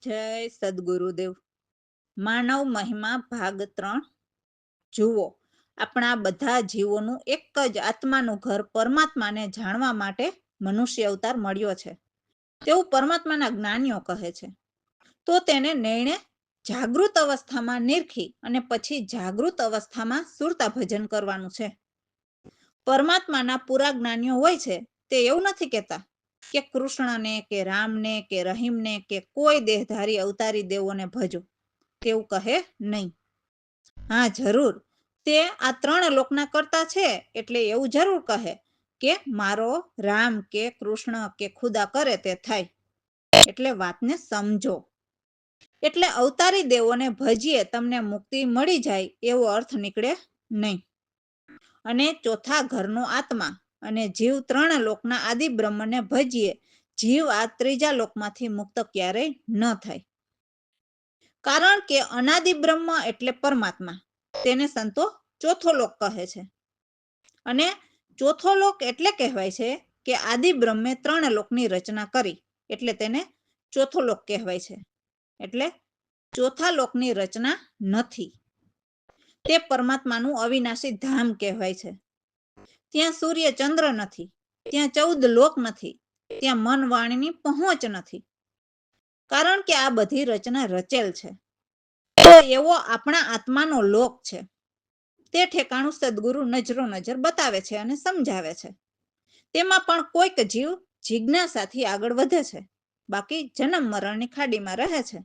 જય સદગુરુદેવ. માનવ મહિમા ભાગ 3. જુઓ, આપણા બધા જીવોનું એક જ આત્માનું ઘર પરમાત્માને જાણવા માટે મનુષ્ય અવતાર મળ્યો છે તેવું પરમાત્માના જ્ઞાનીઓ કહે છે. તો તેને નિર્ણય જાગૃત અવસ્થામાં નિરખી અને પછી જાગૃત અવસ્થામાં સુરતા ભજન કરવાનું છે. પરમાત્માના પૂરા જ્ઞાનીઓ હોય છે તે એવું નથી કહેતા કે કૃષ્ણને કે રામને કે રહીમને કે કોઈ દેહધારી અવતારી દેવોને ભજો, તેવું કહે નહીં. હા, જરૂર તે આ 3 લોકના કરતા છે એટલે એવું જરૂર કહે કે મારો રામ કે કૃષ્ણ કે ખુદા કરે તે થાય, એટલે વાતને સમજો. એટલે અવતારી દેવોને ભજીએ તમને મુક્તિ મળી જાય એવો અર્થ નીકળે નહીં. અને ચોથા ઘરનો આત્મા અને જીવ 3 લોકના આદિ બ્રહ્મને ભજીએ જીવ આ 3જા લોકમાંથી મુક્ત ક્યારેય ન થાય. કારણ કે અનાદિ બ્રહ્મ એટલે પરમાત્મા, તેને સંતો ચોથો લોક કહે છે. અને ચોથો લોક એટલે કહેવાય છે કે આદિ બ્રહ્મે 3 લોકની રચના કરી એટલે તેને ચોથો લોક કહેવાય છે. એટલે ચોથા લોકની રચના નથી. તે પરમાત્માનું અવિનાશી ધામ કહેવાય છે. ત્યાં સૂર્ય ચંદ્ર નથી, ત્યાં 14 લોક નથી, ત્યાં મન વાણીની પહોંચ નથી. કારણ કે આ બધી રચના રચેલ છે. તો એવો આપણા આત્માનો લોક છે. તે ઠેકાણું સદગુરુ નજરો નજર બતાવે છે અને સમજાવે છે. તેમાં પણ કોઈક જીવ જિજ્ઞાસાથી આગળ વધે છે, બાકી જન્મ મરણની ખાડીમાં રહે છે.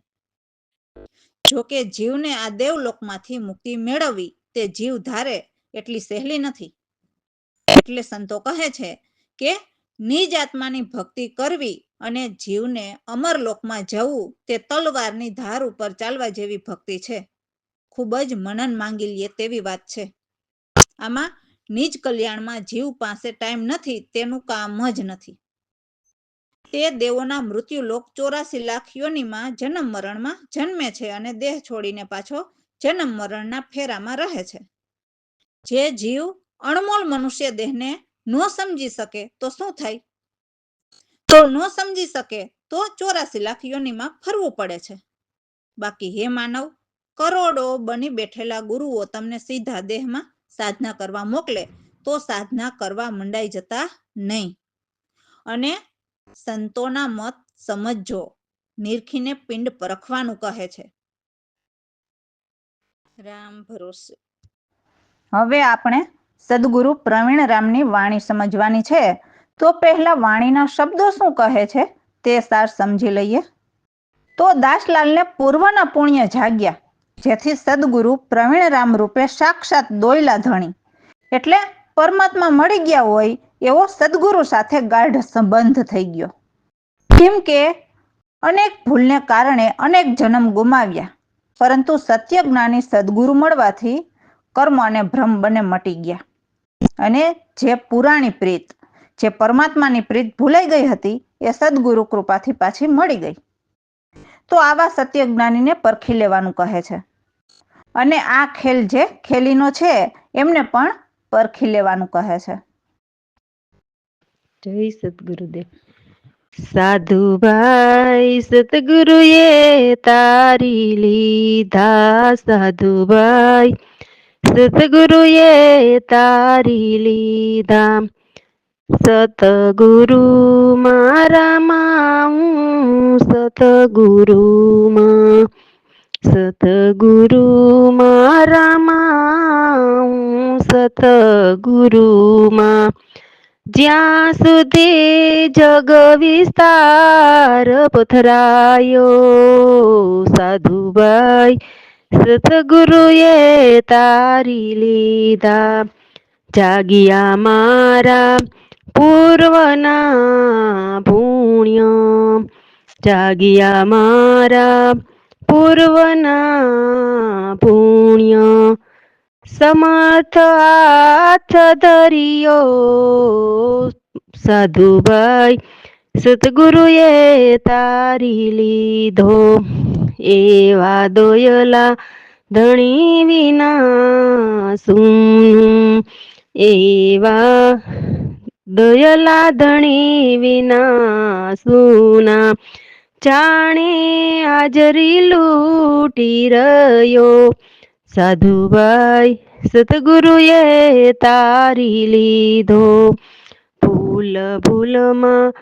જોકે જીવને આ દેવલોકમાંથી મુક્તિ મેળવવી તે જીવ ધારે એટલી સહેલી નથી. એટલે સંતો કહે છે કે નિજ આત્માની ભક્તિ કરવી અને જીવને અમરલોકમાં જવું તે તલવારની ધાર ઉપર ચાલવા જેવી ભક્તિ છે. ખૂબ જ મનન માંગી લે તેવી વાત છે. આમાં નિજ કલ્યાણમાં જીવ પાસે ટાઈમ નથી તેનું કામ જ નથી. તે દેવોના મૃત્યુલોક 84 લાખ યોનિમાં જન્મ મરણમાં જન્મે છે અને દેહ છોડીને પાછો જન્મ મરણના ફેરામાં રહે છે. જે જીવ અણમોલ મનુષ્ય દેહને ન સમજી શકે તો શું થાય? તો ન સમજી શકે તો 84 લાખ યોનિમાં ફરવું પડે છે. બાકી હે માનવ, કરોડો બની બેઠેલા ગુરુઓ તમને સીધા દેહમાં સાધના કરવા મોકલે તો સાધના કરવા મંડાઈ જતા નહીં. અને સંતોના મત સમજો, નિરખીને પિંડ પરખવાનું કહે છે. રામ ભરોસે. હવે આપણે સદગુરુ પ્રવીણ રામની વાણી સમજવાની છે. તો પહેલા વાણીના શબ્દો શું કહે છે તે સાર સમજી લઈએ. તો દાસલાલને પૂર્વના પુણ્ય જાગ્યા, જેથી સદગુરુ પ્રવીણ રામ રૂપે સાક્ષાત દોયલા ધણી એટલે પરમાત્મા મળી ગયા હોય એવો સદગુરુ સાથે ગાઢ સંબંધ થઈ ગયો. કેમ કે અનેક ભૂલને કારણે અનેક જન્મ ગુમાવ્યા, પરંતુ સત્ય જ્ઞાની સદગુરુ મળવાથી કર્મ અને ભ્રમ બંને મટી ગયા. અને જે પુરાણી પ્રીત, જે પરમાત્માની પ્રીત ભૂલાઈ ગઈ હતી એ સદગુરુ કૃપાથી પાછી મળી ગઈ. તો આવા સત્ય જ્ઞાનીને પરખી લેવાનું કહે છે. અને આ ખેલ જે ખેલીનો છે એમને પણ પરખી લેવાનું કહે છે. જય સદગુરુદેવ. સાધુભાઈ સતગુરુએ તારી લીધા, સાધુભાઈ સતગુરુએ તારી લીધા. સતગુરુ મારામાં હું સતગુરુમાં, સતગુરુ મારામાં હું સતગુરુમાં. જ્યાં સુધી જગ વિસ્તાર પથરાયો, સાધુભાઈ સતગુરુએ તારી લીધા. જાગ્યા મારા પૂર્વના પુણ્ય, જાગ્યા મારા પૂર્વના પુણ્ય. સમર્થ હાથ ધર્યો સાધુભાઈ સતગુરુએ તારી લીધો. એવા દોયલા ધણી વિના શું, એવા દોયલા ધણી વિના સુના. જાણે હાજરી લૂટી રહ્યો. સાધુભાઈ સતગુરુએ તારી લીધો. ભૂલ ભૂલમાં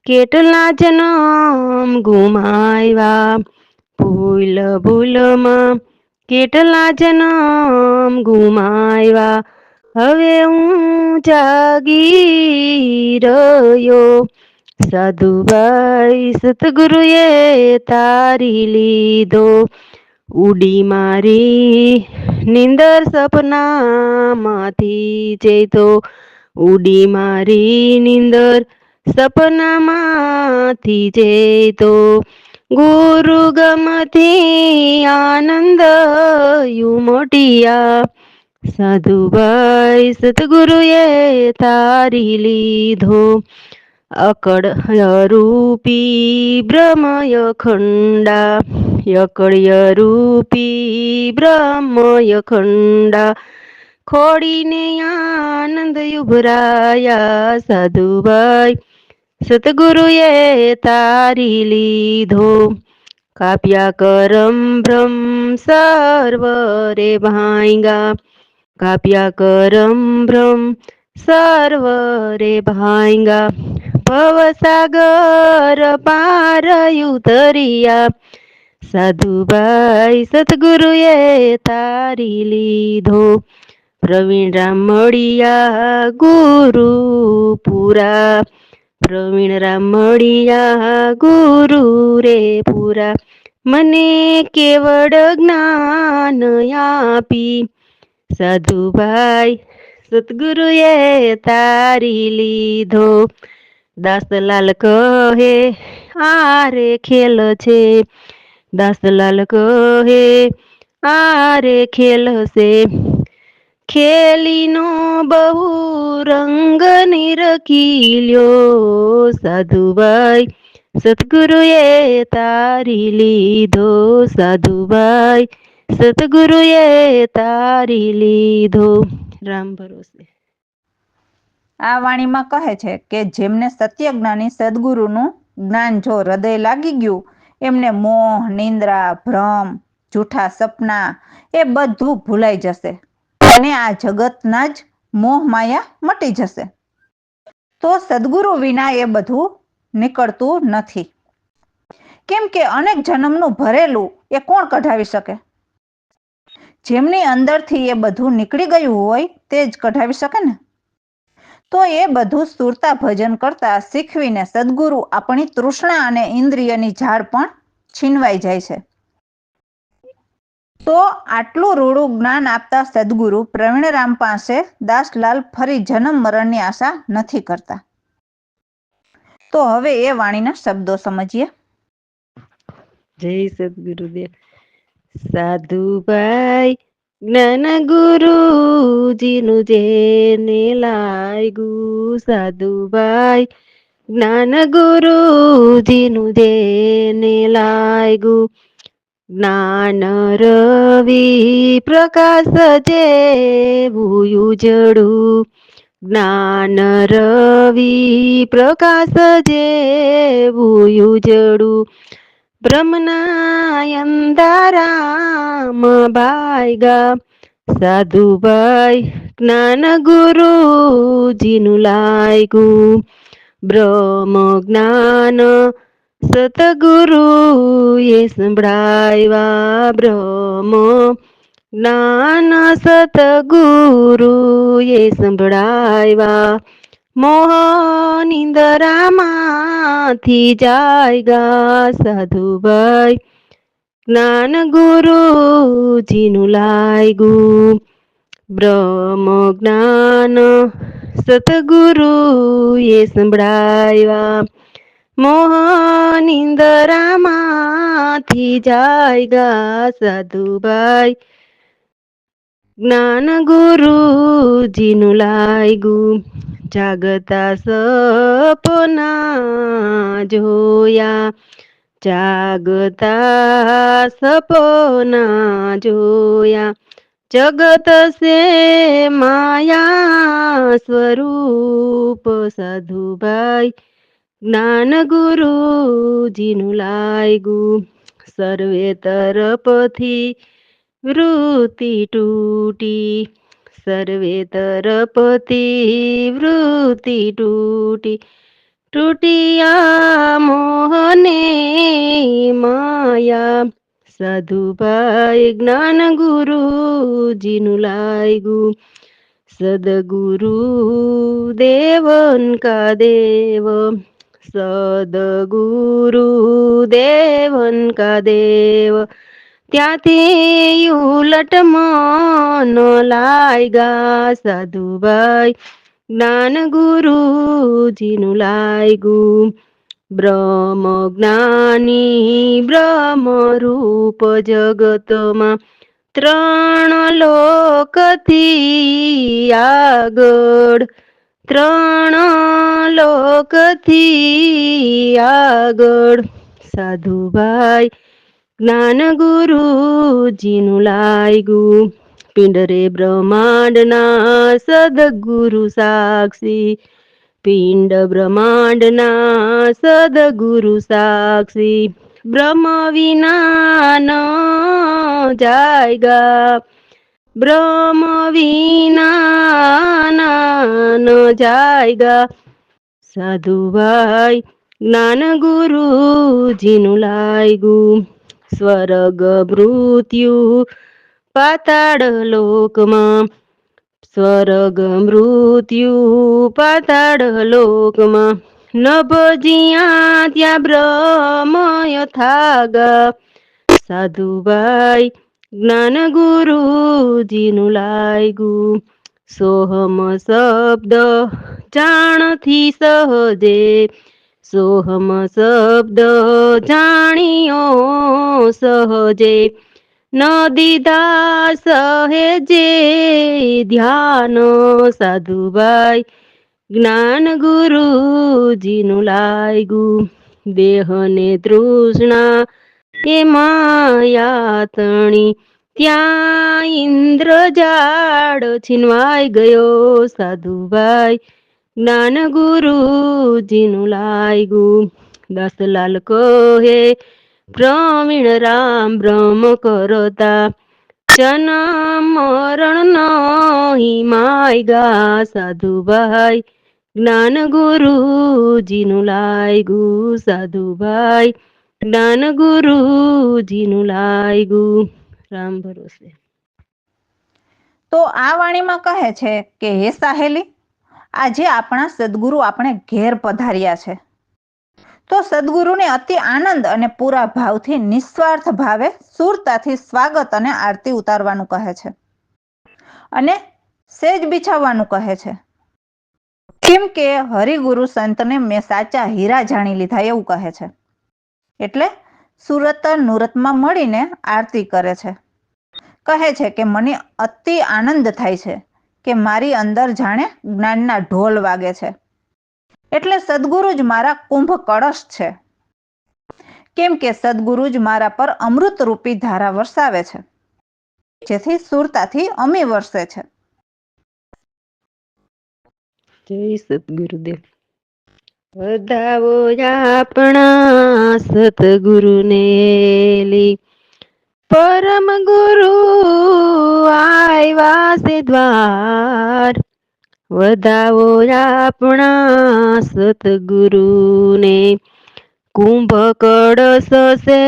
કેટલા જન્મ ગુમાવ્યા. ભૂલ ભૂલમાં કેટલા જન્મ ગુમાવ્યા. હવે હું જાગી રહ્યો. સાધુભાઈ સતગુરુએ તારી લીધો. ઉડી મારી નિંદર સપનામાંથી જઈતો. ઉડી મારી નિંદર સપનામાંથી જઈતો. ગુરુ ગમથી આનંદ ઉમટ્યા. સાધુભાઈ સતગુરુએ તારી લીધો. અકળ રૂપી બ્રહ્મય ખંડા. અકળ્ય રૂપી બ્રહ્મય ખંડા. ખોડીને આનંદ ઉભરાયા. સાધુભાઈ સતગુરુએ તારી લીધો. કાપ્યા કરમ ભ્રમ સર્વ રે ભાંગા. કાપ્યા કરમ ભ્રમ સર્વ રે ભાંગા. ભવસાગર પાર ઉતર્યા. સાધુભાઈ સતગુરુએ તારી લીધો. પ્રવીણ રામ મળ્યા ગુરુ પૂરા. પ્રવીણ રામ મળ્યા ગુરુ રે પૂરા. મને કેવળ જ્ઞાન આપી. સાધુભાઈ સતગુરુએ તારી લીધો. દાસલાલ કહે આરે ખેલ છે. દાસલાલ કહે આરે ખેલ છે. ખેલીનો બહુ રંગ નિરખીલ્યો. સાધુભાઈ સતગુરુએ તારી લીધો. સાધુભાઈ સતગુરુએ તારી લીધો. રામ ભરોસે. આ વાણીમાં કહે છે કે જેમને સત્ય જ્ઞાની સદગુરુનું જ્ઞાન જો હૃદય લાગી ગયું, એમને મોહ, નિંદ્રા, ભ્રમ, જૂઠા સપના એ બધું ભૂલાઈ જશે અને આ જગતના જ મોહ માયા મટી જશે. તો સદગુરુ વિના એ બધું નીકળતું નથી. કેમ કે અનેક જન્મનું ભરેલું એ કોણ કઢાવી શકે? જેમની અંદરથી એ બધું નીકળી ગયું હોય તે જ કઢાવી શકે ને. તો એ બધું સુરતા ભજન કરતા શીખવીને સદગુરુ આપણી તૃષ્ણા અને ઇન્દ્રિયની ઝાડ પણ છીનવાઈ જાય છે. તો આટલું રૂડું જ્ઞાન આપતા સદગુરુ પ્રવીણરામ પાસે દાસલાલ ફરી જન્મ મરણની આશા નથી કરતા. તો હવે એ વાણીના શબ્દો સમજીએ. જય સદગુરુદેવ. સાધુભાઈ જ્ઞાન ગુરુજીનું જેને લાગ્યું. સાધુભાઈ જ્ઞાન ગુરુજીનું જેને લાગ્યું. જ્ઞાન રવિ પ્રકાશ જેવું ઉજળું. જ્ઞાન રવિ પ્રકાશ જેવું ઉજળું. બ્રહ્મના અંધારામ ભાગ્યા. સાધુભાઈ જ્ઞાન ગુરુજીનું લાગ્યું. બ્રહ્મ જ્ઞાન સતગુરુએ સંભળાવ્યા. બ્રહ્મ જ્ઞાન સતગુરુએ સંભળાવ્યા. મોહ નિંદરામાંથી જાયગા. સાધુભાઈ જ્ઞાન ગુરુજીનું લાગ્યું. બ્રહ્મ જ્ઞાન સતગુરુએ સંભળાવ્યા. મોહ નિંદરામાંથી જાયગા. સાધુભાઈ જ્ઞાન ગુરુજીનું લાગ્યું. જાગતા સપના જોયા. જાગતા સપના જોયા. જગત સે માયા સ્વરૂપ. સાધુભાઈ જ્ઞાન ગુરુજીનું લાગ્યું. સર્વે તરફથી વૃત્તિ તૂટી, સર્વે તરફથી વૃત્તિ તૂટી. તૂટિયા મોહને માયા, સાધુભાઈ જ્ઞાન ગુરુજીનું લાગ્યું. સદગુરુ દેવન કા દેવ, સદગુરુ દેવન કા દેવ. ત્યાંથી ઉલટ મન લાગ્યા. સાધુભાઈ જ્ઞાન ગુરુજીનું લાગ્યું. બ્રહ્મ જ્ઞાની બ્રહ્મ રૂપ જગતમાં, ત્રણ લોકથી આગળ, ત્રણ લોકથી આગળ. સાધુભાઈ જ્ઞાન ગુરુજીનું લાગ્યું. પિંડરે બ્રહ્માંડના સદગુરુ સાક્ષી, પિંડ બ્રહ્માંડના સદગુરુ સાક્ષી. બ્રહ્મ વિના ન જાયગા, બ્રહ્મ વિના ન જાયગા. સાધુભાઈ જ્ઞાન ગુરુજીનું લાગ્યું. સ્વર્ગ મૃત્યુ પાતાળ લોકમાં, સ્વર્ગ મૃત્યુ પાતાળ લોકમાં. નભ જ્યાં ત્યાં બ્રહ્મ યથાગા. સાધુભાઈ જ્ઞાન ગુરુજીનું લાગ્યું. સોહમ શબ્દ જાણથી સહજે, સોહમ શબ્દ જાણ્યો સહજે. ન દીધા સહેજે ધ્યાન. સાધુભાઈ જ્ઞાન ગુરુજીનું લાગ્યું. દેહને તૃષ્ણા એ માયાતણી, ત્યાં ઇન્દ્રજાળ છીનવાઈ ગયો. સાધુભાઈ જ્ઞાન ગુરુજીનું લાગ્યું. દાસલાલ કહે પ્રવીણ રામ બ્રહ્મ કરતા, જન્મ મરણ નહીં માયગા. સાધુભાઈ જ્ઞાન ગુરુજીનું લાગ્યું. સાધુભાઈ જ્ઞાન ગુરુજીનું લાગ્યું. રામ ભરોસે. તો આ વાણીમાં કહે છે કે હે સાહેલી, આજે આપણા સદગુરુ આપણે ઘેર પધાર્યા છે, તો સદગુરુને અતિ આનંદ અને પૂરા ભાવથી નિસ્વાર્થ ભાવે સુરતાથી સ્વાગત અને આરતી ઉતારવાનું કહે છે અને સેજ બિછાવવાનું કહે છે. કેમ કે હરિગુરુ સંતને મેં સાચા હીરા જાણી લીધા એવું કહે છે. એટલે સુરત નુરતમાં મળીને આરતી કરે છે. કહે છે કે મને અતિ આનંદ થાય છે કે મારી અંદર જાણે જ્ઞાનના ઢોલ વાગે છે. એટલે સદગુરુ જ મારા કુંભ કળશ છે. કેમ કે સદગુરુ જ મારા પર અમૃત રૂપી ધારા વરસાવે છે, જેથી સુરતાથી અમી વરસે છે. જય સદગુરુદેવ. વધાવો આપણા સતગુરુને લી, પરમ ગુરુ આવ્યા છે દ્વાર. વધાવો આપણા સતગુરુને, કુંભ કળશ છે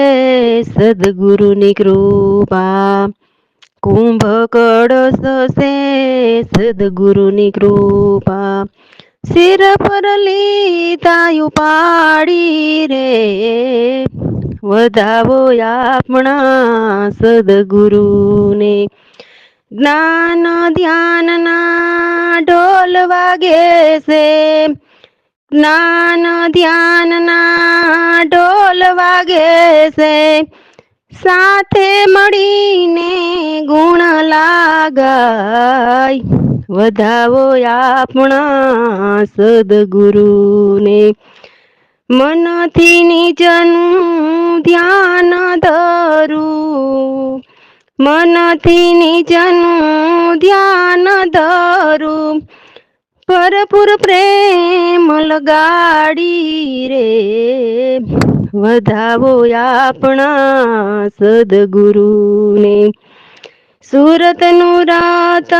સદગુરુની કૃપા. કુંભ કળશ છે સદગુરુની કૃપા. સિર પર લીધા પાડી રે, વધાવો આપણા સદગુરુને. જ્ઞાન ધ્યાનના ઢોલ વાગે છે, જ્ઞાન ધ્યાનના ઢોલ વાગે છે. સાથે મળીને ગુણ લાગાય, વધાવો આપણા સદગુરુને. મનથી નિજનું ધ્યાન ધરું, મનથી નિજનું ધ્યાન ધરું. ભરપૂર પ્રેમ લગાડી રે વધાવો આપણા સદગુરુને. સુરતનું રાત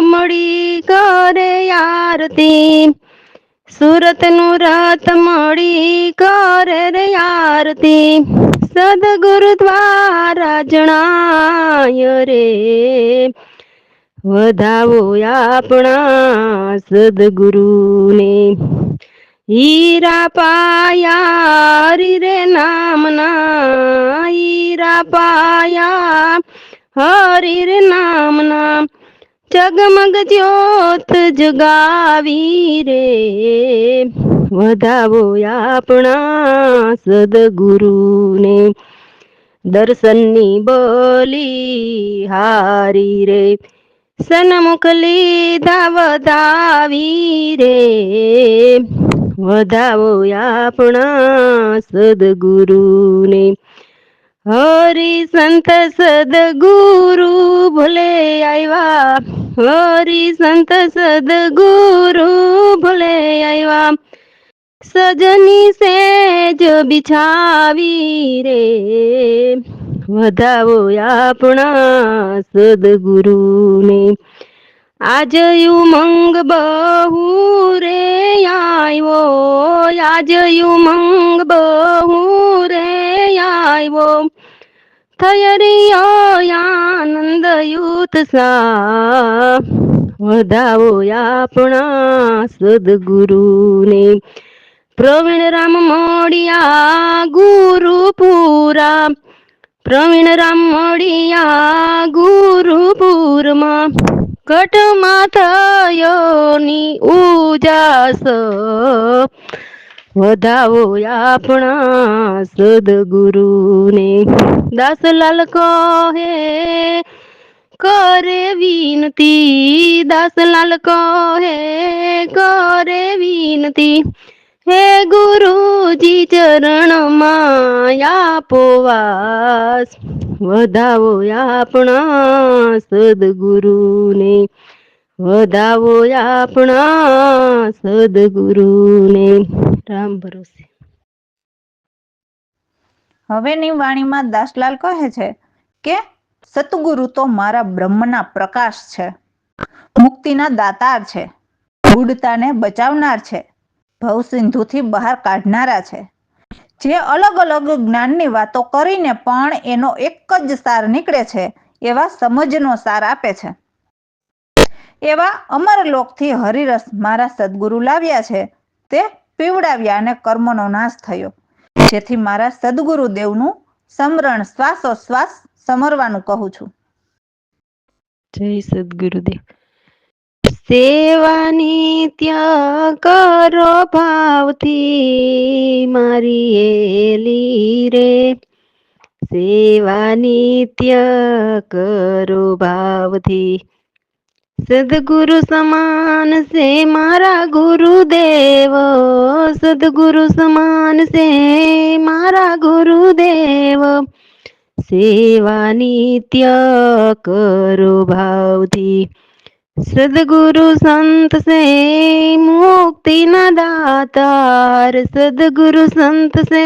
મળી કરે આરતી, સુરતનું રાત મળી કરે રે આરતી, સદગુરુ દ્વારા જણાય રે વધાવો આપણા સદગુરુને. હીરા પાયા હરી રે નામના, હીરા પાયા હરી રે નામના, જગમગ જ્યોત જગાવી રે વધાવો આપણા સદગુરુને. દર્શનની બોલી હારી રે સન્મુખ લીધા વધાવી રે વધાવો આપણા સદગુરુને. હરિ સંત સદગુરુ ભલે આવ્યા, હરિ સંત સદગુરુ ભલે આવ્યા, સજની સેજ બિછાવી રે વધાવો આપણા સદગુરુને. આજ ઉમંગ બહુ રે આવ્યો, આજ ઉમંગ બહુ રે આવ્યો, થયરિયો આનંદ ઉત્સાહ વધાવો આપણા સદગુરુને. પ્રવીણ રામ મોડિયા ગુરુપુરા, પ્રવીણ રામ મોડિયા ગુરુપુરમાં, ઘટમાં થયો ની ઉજાસ વધાવો આપણા સદગુરુને. દાસલાલ કહે કરે વિનતી, દાસલાલ કહે કરે વિનતી, હે ગુરુજી ચરણમાં આપો વાસ વધાવો આપણા સદગુરુને. વધાવો આપણા સદગુરુને. રામ ભરોસે. હવેની વાણીમાં દાસલાલ કહે છે કે સતગુરુ તો મારા બ્રહ્મના પ્રકાશ છે, મુક્તિના દાતાર છે, બુડતાને બચાવનાર છે, ભવસિંધુથી બહાર કાઢનારા છે, જે અલગ અલગ જ્ઞાનની વાતો કરીને પણ એનો એક જ સાર નીકળે છે એવા સમજનો સાર આપે છે. એવા અમરલોકથી હરિરસ મારા સદગુરુ લાવ્યા છે, તે પીવડાવ્યા અને કર્મનો નાશ થયો, જેથી મારા સદગુરુદેવનું સમરણ શ્વાસોશ્વાસ સમરવાનું કહું છું. જય સદગુરુદેવ. સેવા નિત્ય કરો ભાવથી મારી એલી રે, સેવા નિત્ય કરો ભાવથી, સદગુરુ સમાન છે મારા ગુરુદેવ, સદગુરુ સમાન છે મારા ગુરુદેવ, સેવા નિત્ય કરો ભાવથી, સદગુરુ સંત સે મુક્તિ ના દાતાર, સદગુરુ સંત સે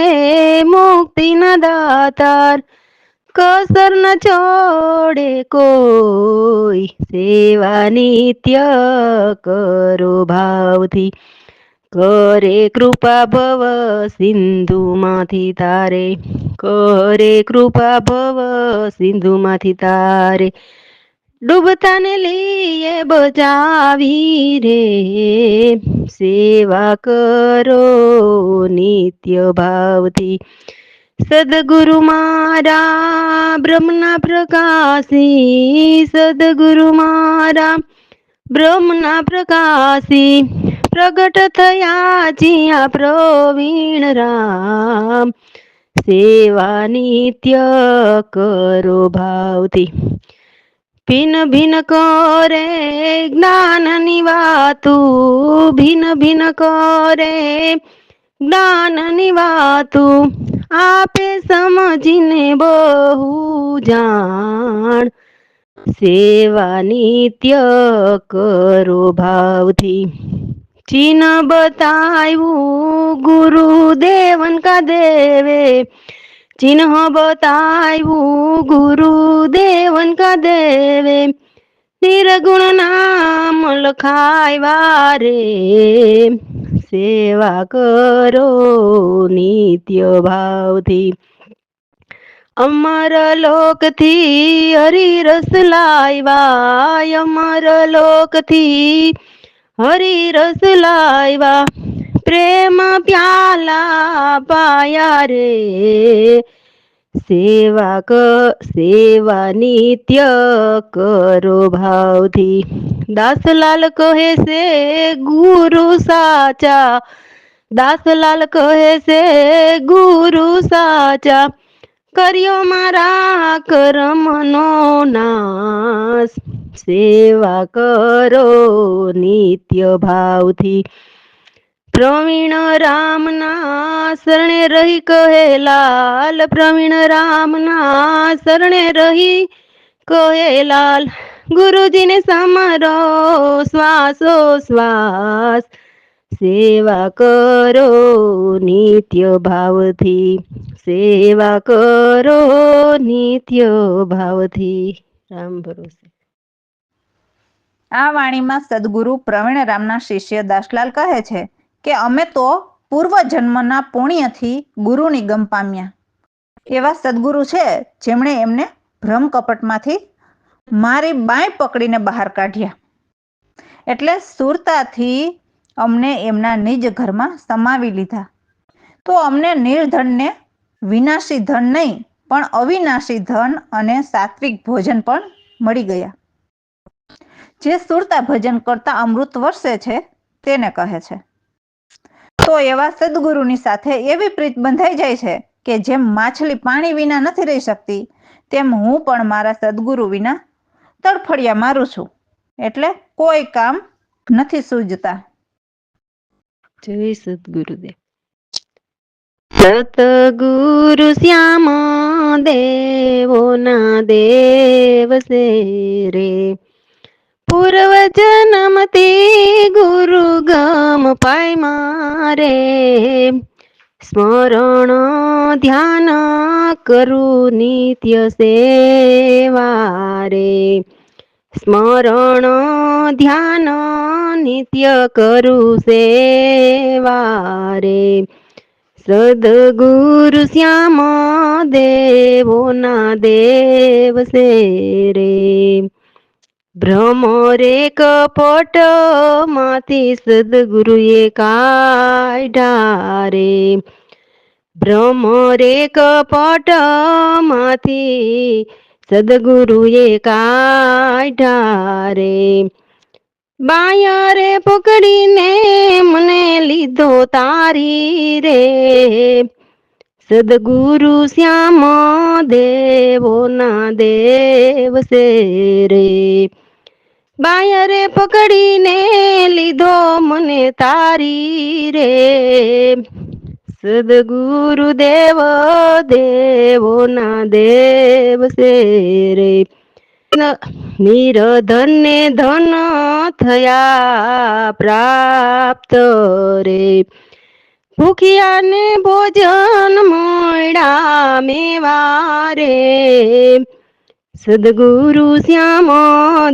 મુક્તિ ના દાતાર, કસર ન છોડે કોઈ, સેવા નિત્ય કરો ભાવથી, કરે કૃપા ભવ સિંધુ માંથી તારે, કરે કૃપા ભવ સિંધુ માંથી તારે, ડૂબતા ને લીએ બચાવી રે સેવા કરો નિત્ય ભાવથી, સદગુરુ મારા બ્રહ્મના પ્રકાશી, સદગુરુ મારા બ્રહ્મના પ્રકાશી, પ્રગટ થયા જ્યાં પ્રવીણ રામ, સેવા નિત્ય કરો ભાવથી, ભિન્ન ભિન્ન કરે જ્ઞાનની વાતું, ભિન્ન ભિન્ન કરે જ્ઞાનની વાતું, આપે સમજીને બહુ જાણ, સેવા નિત્ય કરો ભાવથી. ચિહ્ન બતાવ્યું ગુરુદેવન કા દેવે, ચિહ્ન બતાવ્યું ગુરુદેવન કા દેવે, નિર્ગુણ નામ લખાવ્યા રે, સેવા કરો નિત્ય ભાવથી. અમર લોકથી હરિરસ લાવ્યા, અમર લોકથી હરિરસ લાવ્યા, પ્રેમ પ્યાલા પાયા રે, સેવા નિત્ય કરો ભાવથી. દાસલાલ કહે છે ગુરુ સાચા, દાસલાલ કહે છે ગુરુ સાચા, કર્યો મારા કર્મનો નાશ, સેવા કરો નિત્ય ભાવથી. પ્રવીણ રામના શરણે રહી કહેલાલ, પ્રવીણ રામના શરણે રહી કહેલાલ, ગુરુજીને સમરો શ્વાસો શ્વાસ, સેવા કરો નિત્ય ભાવથી, સેવા કરો નિત્ય ભાવથી. રામ ભરોસે. આ વાણીમાં સદગુરુ પ્રવીણ રામના શિષ્ય દાસલાલ કહે છે કે અમે તો પૂર્વજન્મના પુણ્યથી ગુરુ નિગમ પામ્યા. એવા સદગુરુ છે જેમણે એમને ભ્રમ કપટમાંથી મારી બાંય પકડીને બહાર કાઢ્યા. એટલે સુરતાથી અમને એમના નિજ ઘરમાં સમાવી લીધા. તો અમને નિર્ધનને વિનાશી ધન નહીં પણ અવિનાશી ધન અને સાત્વિક ભોજન પણ મળી ગયા. જે સુરતા ભજન કરતા અમૃત વર્ષે છે તેને કહે છે. તો એવા સદગુરુની સાથે એવી પ્રીત બંધાઈ જાય છે કે જેમ માછલી પાણી વિના નથી રહી શકતી, તેમ હું પણ મારા સદગુરુ વિના તડફડિયા મારું છું, એટલે કોઈ કામ નથી સૂઝતા. જય સદગુરુદેવ. સતગુરુ શ્યામ દેવો ના દેવ સે રે, પૂર્વ જન્મથી ગુરુ ગમ પાય મારે, સ્મરણ ધ્યાન કરું નિત્ય સેવા રે, સ્મરણ ધ્યાન નિત્ય કરું સેવા રે, સદગુરુ શ્યામ દેવો ના દેવ સે રે, ભ્રમ રે કપટ માંથી સદગુરુએ કાઢ્યા રે, ભ્રમ રે કપટ માંથી સદગુરુએ કાઢ્યા રે, બાયા રે પકડીને મને લીધો તારી રે, સદગુરુ શ્યામ દેવો ના દેવ સે રે, બાયા રે પકડીને લીધો મને તારી રે, સદગુરુ દેવો ના દેવ સે રે, નિરધન ને ધન થયા પ્રાપ્ત રે, ભૂખ્યા ને ભોજન મળ્યા મેવા રે, સદગુરુ શ્યામ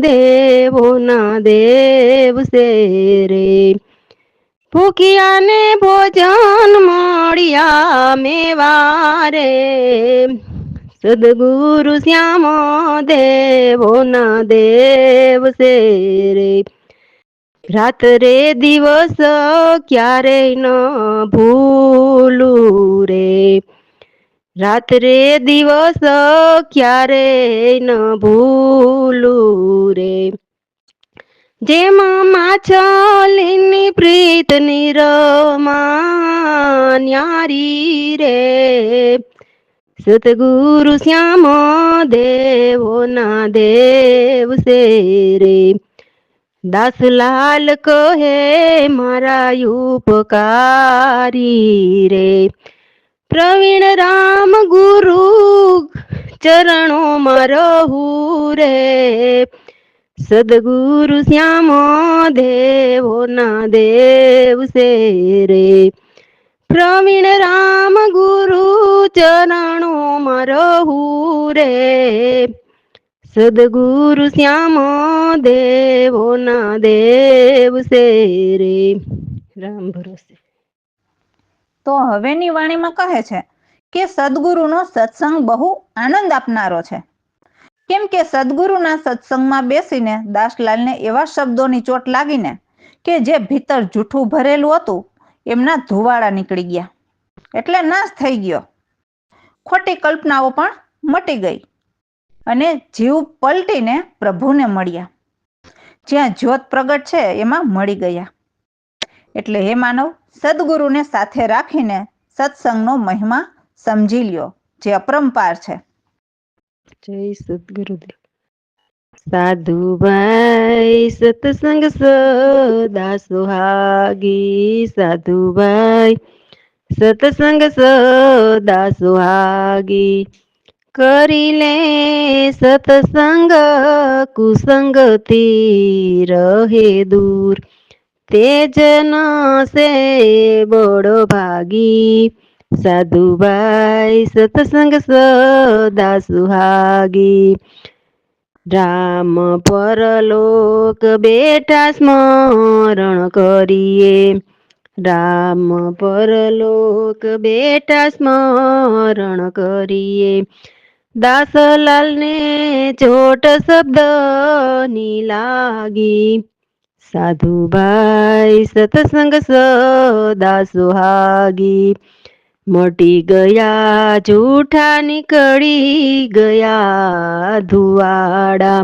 દેવો ના દેવ સે રે, ભૂખ્યા ને ભોજન મળ્યા મેવા રે, સદગુરુ શ્યામ દેવો ના દેવ સે રે, રાત્રે દિવસ ક્યારેય ન ભૂલું રે, રાત્રે દિવસ ક્યારેય ન ભૂલું રે, જેમાં માછલીની પ્રીત નિરમા ન્યારી રે, સતગુરુ શ્યામ દેવો ના દેવ સે રે, દાસલાલ કહે મારા ઉપકારી રે, પ્રવીણ રામ ગુરુ ચરણોમાં રહું રે. સદગુરુ શ્યામ દેવોના દેવ છે રે. પ્રવીણ રામ ગુરુ ચરણોમાં રહું રે. સદગુરુ શ્યામ દેવોના દેવ છે રે. રામ ભરોસે. તો હવેની વાણીમાં કહે છે કે સદગુરુનો સત્સંગ બહુ આનંદ આપનારો છે. કેમ કે સદગુરુના સત્સંગમાં બેસીને દાસલાલને એવા શબ્દોની ચોટ લાગીને કે જે ભીતર જૂઠું ભરેલું હતું એમના ધુવાડા નીકળી ગયા, એટલે નાશ થઈ ગયો. ખોટી કલ્પનાઓ પણ મટી ગઈ અને જીવ પલટીને પ્રભુને મળ્યા. જ્યાં જ્યોત પ્રગટ છે એમાં મળી ગયા. એટલે હે માનવ, સદગુરુને સાથે રાખીને સત્સંગનો મહિમા સમજી લ્યો, જે અપરંપાર છે. જય સદગુરુદેવ. સાધુભાઈ સત્સંગ સદા સુહાગી. સાધુભાઈ સત્સંગ સદા સુહાગી. કરી લે સત્સંગ કુસંગથી રહે દૂર. તેજન સે બડો ભાગી. સાધુભાઈ સત્સંગ સદા સુહાગી. રામ પરલોક બેઠા સ્મરણ કરીએ. રામ પરલોક બેઠા સ્મરણ કરીએ. દાસલાલને ચોટ શબ્દની લાગી. સાધુભાઈ સત્સંગ સદા સુહાગી. મટી ગયા જૂઠા નીકળી ગયા ધુવાડા.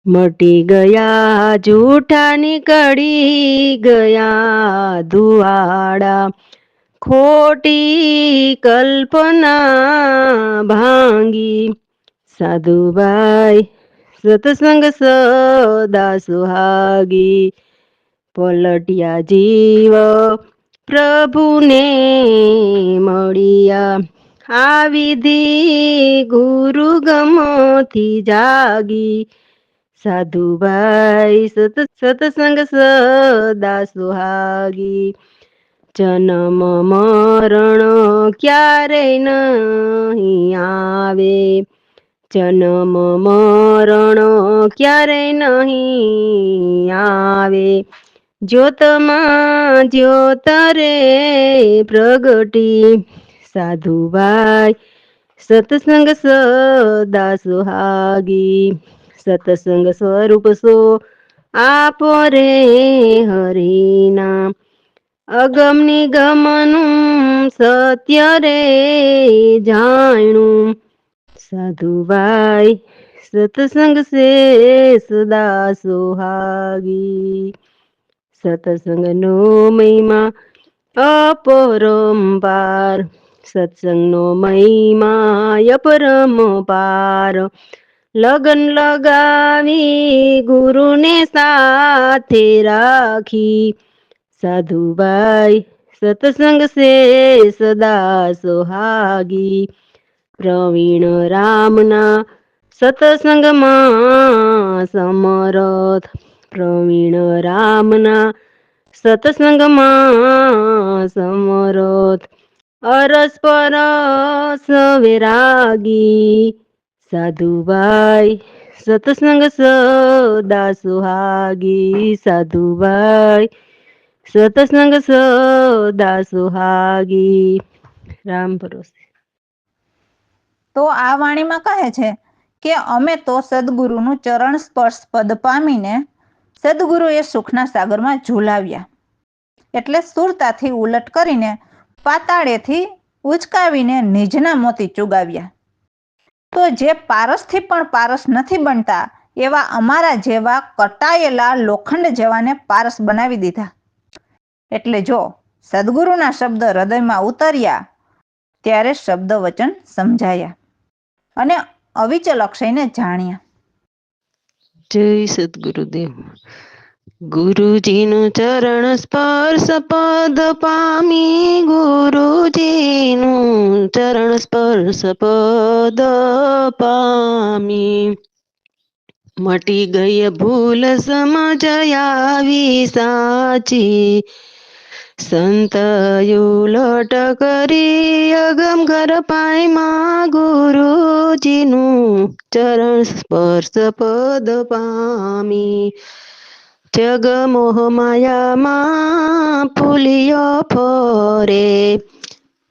મટી ગયા જૂઠા નીકળી ગયા ધુવાડા. ખોટી કલ્પના ભાંગી. સાધુભાઈ સત્સંગ સદા સુહાગી. પલટ્યા જીવ પ્રભુને મળ્યા. આ વિધિ ગુરુ ગમથી જાગી. સાધુભાઈ સત્સંગ સદા સુહાગી. જન્મ મરણ ક્યારેય નહીં આવે. જન્મ મરણ ક્યારેય નહીં આવે. જ્યોતમાં જ્યોત રે પ્રગટી. સાધુભાઈ સત્સંગ સદા સુહાગી. સત્સંગ સ્વરૂપ સો આપો રે હરિના. અગમ નિગમનું સત્ય રે જાણ્યું. સાધુભાઈ સત્સંગ સે સદા સુહાગી. સત્સંગનો મહિમા અપરંપાર. સત્સંગનો મહિમા અપરંપાર. લગન લગાવી ગુરુને સાથે રાખી. સાધુભાઈ સત્સંગ સે સદા સુહાગી. પ્રવીણ રામના સત્સંગમાં સમરથ. પ્રવીણ રામના સત્સંગમાં સમરથ. અરસ પરસ વૈરાગી. સાધુભાઈ સત્સંગ સદા સુહાગી. સાધુભાઈ સત્સંગ સદા સુહાગી. રામ ભરોસે. તો આ વાણીમાં કહે છે કે અમે તો સદગુરુનું ચરણ સ્પર્શ પદ પામીને સદગુરુએ સુખના સાગરમાં ઝૂલાવ્યા. એટલે સુરતાથી ઉલટ કરીને પાતાળેથી ઉચકાવીને નિજના મોતી ચુગાવ્યા. તો જે પારસથી પણ પારસ નથી બનતા એવા અમારા જેવા કટાયેલા લોખંડ જેવાને પારસ બનાવી દીધા. એટલે જો સદગુરુના શબ્દ હૃદયમાં ઉતર્યા ત્યારે શબ્દ વચન સમજાયા અને અવિચલ અક્ષયને જાણ્યા. જય સદગુરુદેવ. ગુરુજીનું ચરણ સ્પર્શ પદ પામી, ગુરુજીનું ચરણ સ્પર્શ પદ પામી. મટી ગઈ ભૂલ સમજ આવી સાચી, સંત ઉલટ કરી અગમ ઘર પાયમાં, ગુરુજીનું ચરણ સ્પર્શ પદ પામી. જગ મોહ માયામાં ફૂલિયો ફરે,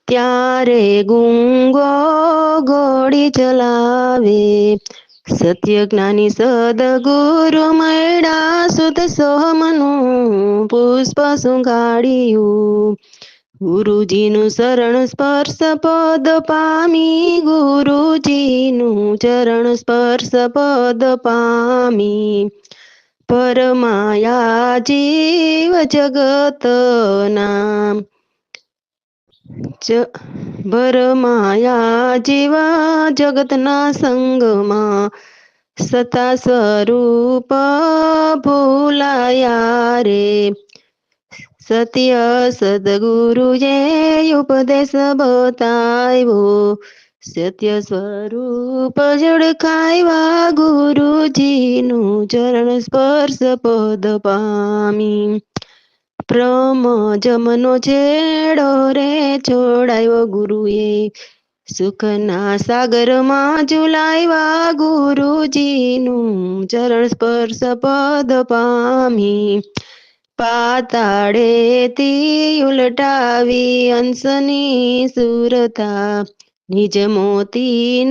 ત્યારે ગુંગો ઘોડી ચલાવે. સત્ય જ્ઞાની સદગુરુ મળ્યા, સુધ સોમનું પુષ્પ સુંઘાડ્યું. ગુરુજીનું શરણ સ્પર્શ પદ પામી, ગુરુજીનું ચરણ સ્પર્શ પદ પામી. પરમાયા જીવ જગતના, ભરમાયા જીવા જગતના સંગમાં, સતા સ્વરૂપ ભૂલાયા રે. સત્ય સદગુરુએ ઉપદેશ બતાવ્યો, સત્ય સ્વરૂપ ઝળકાવ્યા, ગુરુજીનું ચરણ સ્પર્શ પદ પામી. બ્રહ્મ જમનો છેડો રે છોડાયો ગુરુએ, સુખના સાગરમાં ઝુલાવ્યા, ગુરુજીનું ચરણ સ્પર્શ પદ પામી. પાતાળેથી ઉલટાવી અંશની સુરતા, નિજ મોતી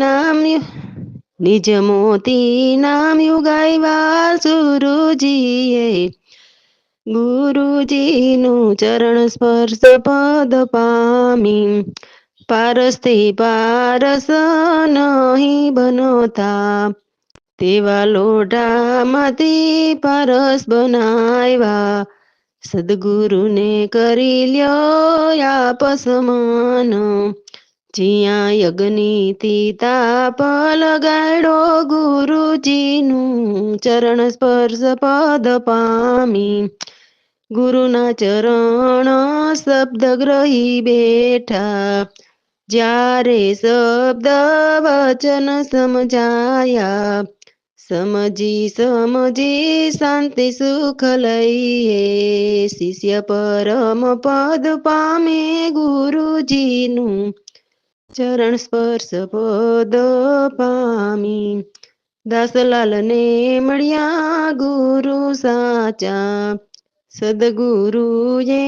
નામ યુગાવ્યા, સુરુજીએ ગુરુજીનું ચરણ સ્પર્શ પદ પામી. પારસથી પારસ નહીં બનતા, તેવા લોઢામાંથી પારસ બનાવ્યા. સદગુરુને કરી લ્યો આપ સમાન, જ્યાં યજ્ઞથી તાપ લગાડો, ગુરુજીનું ચરણ સ્પર્શ પદ પામી. ગુરુના ચરણ શબ્દ ગ્રહી બેઠા, જ્યારે શબ્દ વચન સમજાયા. સમજી શાંતિ સુખ લઈએ, શિષ્ય પરમ પદ પામે, ગુરુજીનું ચરણ સ્પર્શ પદ પામી. દાસલાલને મળ્યા ગુરુ સાચા, સદગુરુએ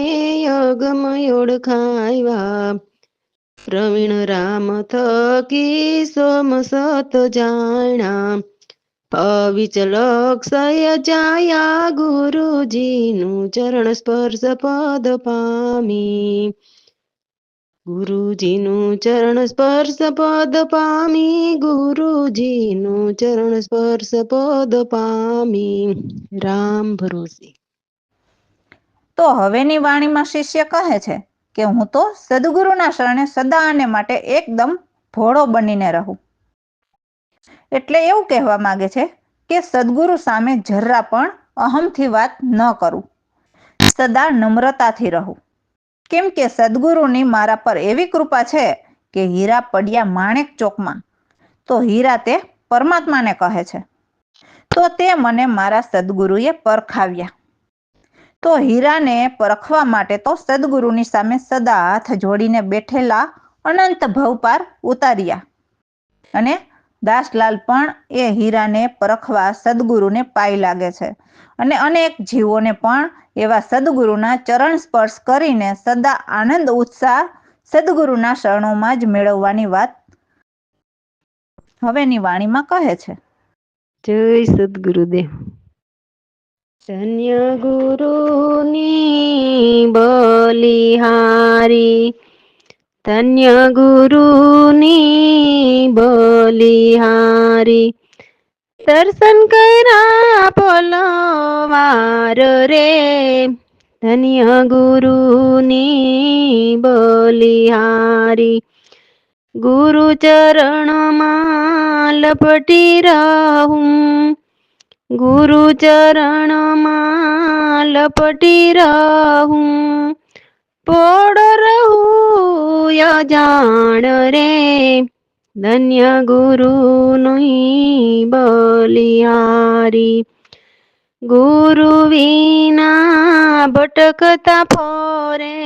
અગમ ઓળખાવ્યા. પ્રવીણ રામ થકી સોમ સત જાણ્યા, અવિચલ અક્ષય જાયા, ગુરુજીનું ચરણ સ્પર્શ પદ પામી. ગુરુજીનું ચરણ સ્પર્શ પદ પામી, ગુરુજીનું ચરણ સ્પર્શ પદ પામી. રામ ભરોસે. તો હવેની વાણીમાં શિષ્ય કહે છે કે હું તો સદગુરુના શરણે સદા અને માટે એકદમ ભોળો બનીને રહું. એટલે એવું કહેવા માંગે છે કે સદગુરુ સામે જરા પણ અહમથી વાત ન કરું, સદા નમ્રતાથી રહું. કેમ કે સદગુરુની મારા પર એવી કૃપા છે કે હીરા પડ્યા માણેક ચોકમાં, તો હીરા તે પરમાત્માને કહે છે. તો તે મને મારા સદગુરુએ પરખાવ્યા. તો હીરાને પરખવા માટે તો સદગુરુની સામે સદા હાથ જોડીને બેઠેલા અનંત ભવપાર ઉતાર્યા. અને દાસલાલ પણ એ હીરાને પરખવા સદગુરુને પાઈ લાગે છે. અને અનેક જીવોને પણ એવા સદગુરુના ચરણ સ્પર્શ કરીને સદા આનંદ ઉત્સાહ સદગુરુના શરણોમાં જ મેળવવાની વાત હવેની વાણીમાં કહે છે. જય સદગુરુદેવ. ધન્ય ગુરુની બલિહારી, ધન્ય ગુરુની બલિહારી. દર્શન કર્યા પલવાર રે, ધન્ય ગુરુની બલિહારી. ગુરુ ચરણમાં લપટી રહું, ગુરુ ચરણમાં લપટી રહું, પોડ રહું અજાણ રે, ધન્ય ગુરુની બલિહારી. ગુરુ વિના ભટકતા ફોરે,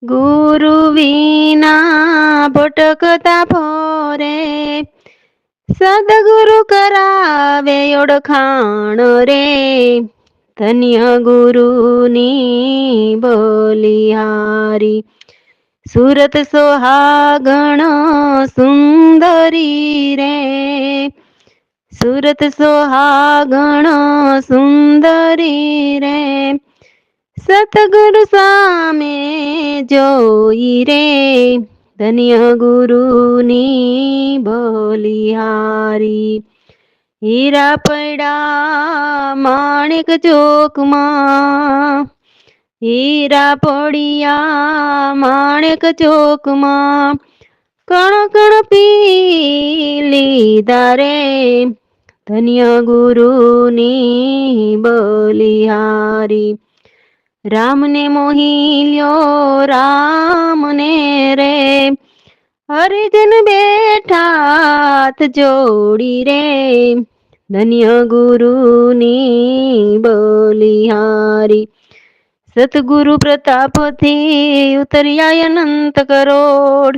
ગુરુ વિના ભટકતા ફોરે, સદગુરુ કરાવે ઓળખાણ રે, ધન્ય ગુરુની બલિહારી. સુરત સોહાગણ સુંદરી રે, સુરત સોહાગણ સુંદરી રે, સતગુરુ સામે જોઈ રે, ધન્ય ગુરુની બલિહારી. હીરા પડ્યા માણેક ચોકમાં, હીરા પડ્યા માણેક ચોકમાં, કણ કણ પી લીધા રે, ધન્ય ગુરુની બલિહારી. રામને મોહિલ્યો રામને રે, હરિજન બેઠા હાથ જોડી રે, ધન્ય ગુરુની બલિહારી. સતગુરુ પ્રતાપથી ઉતર્યા અનંત કરોડ,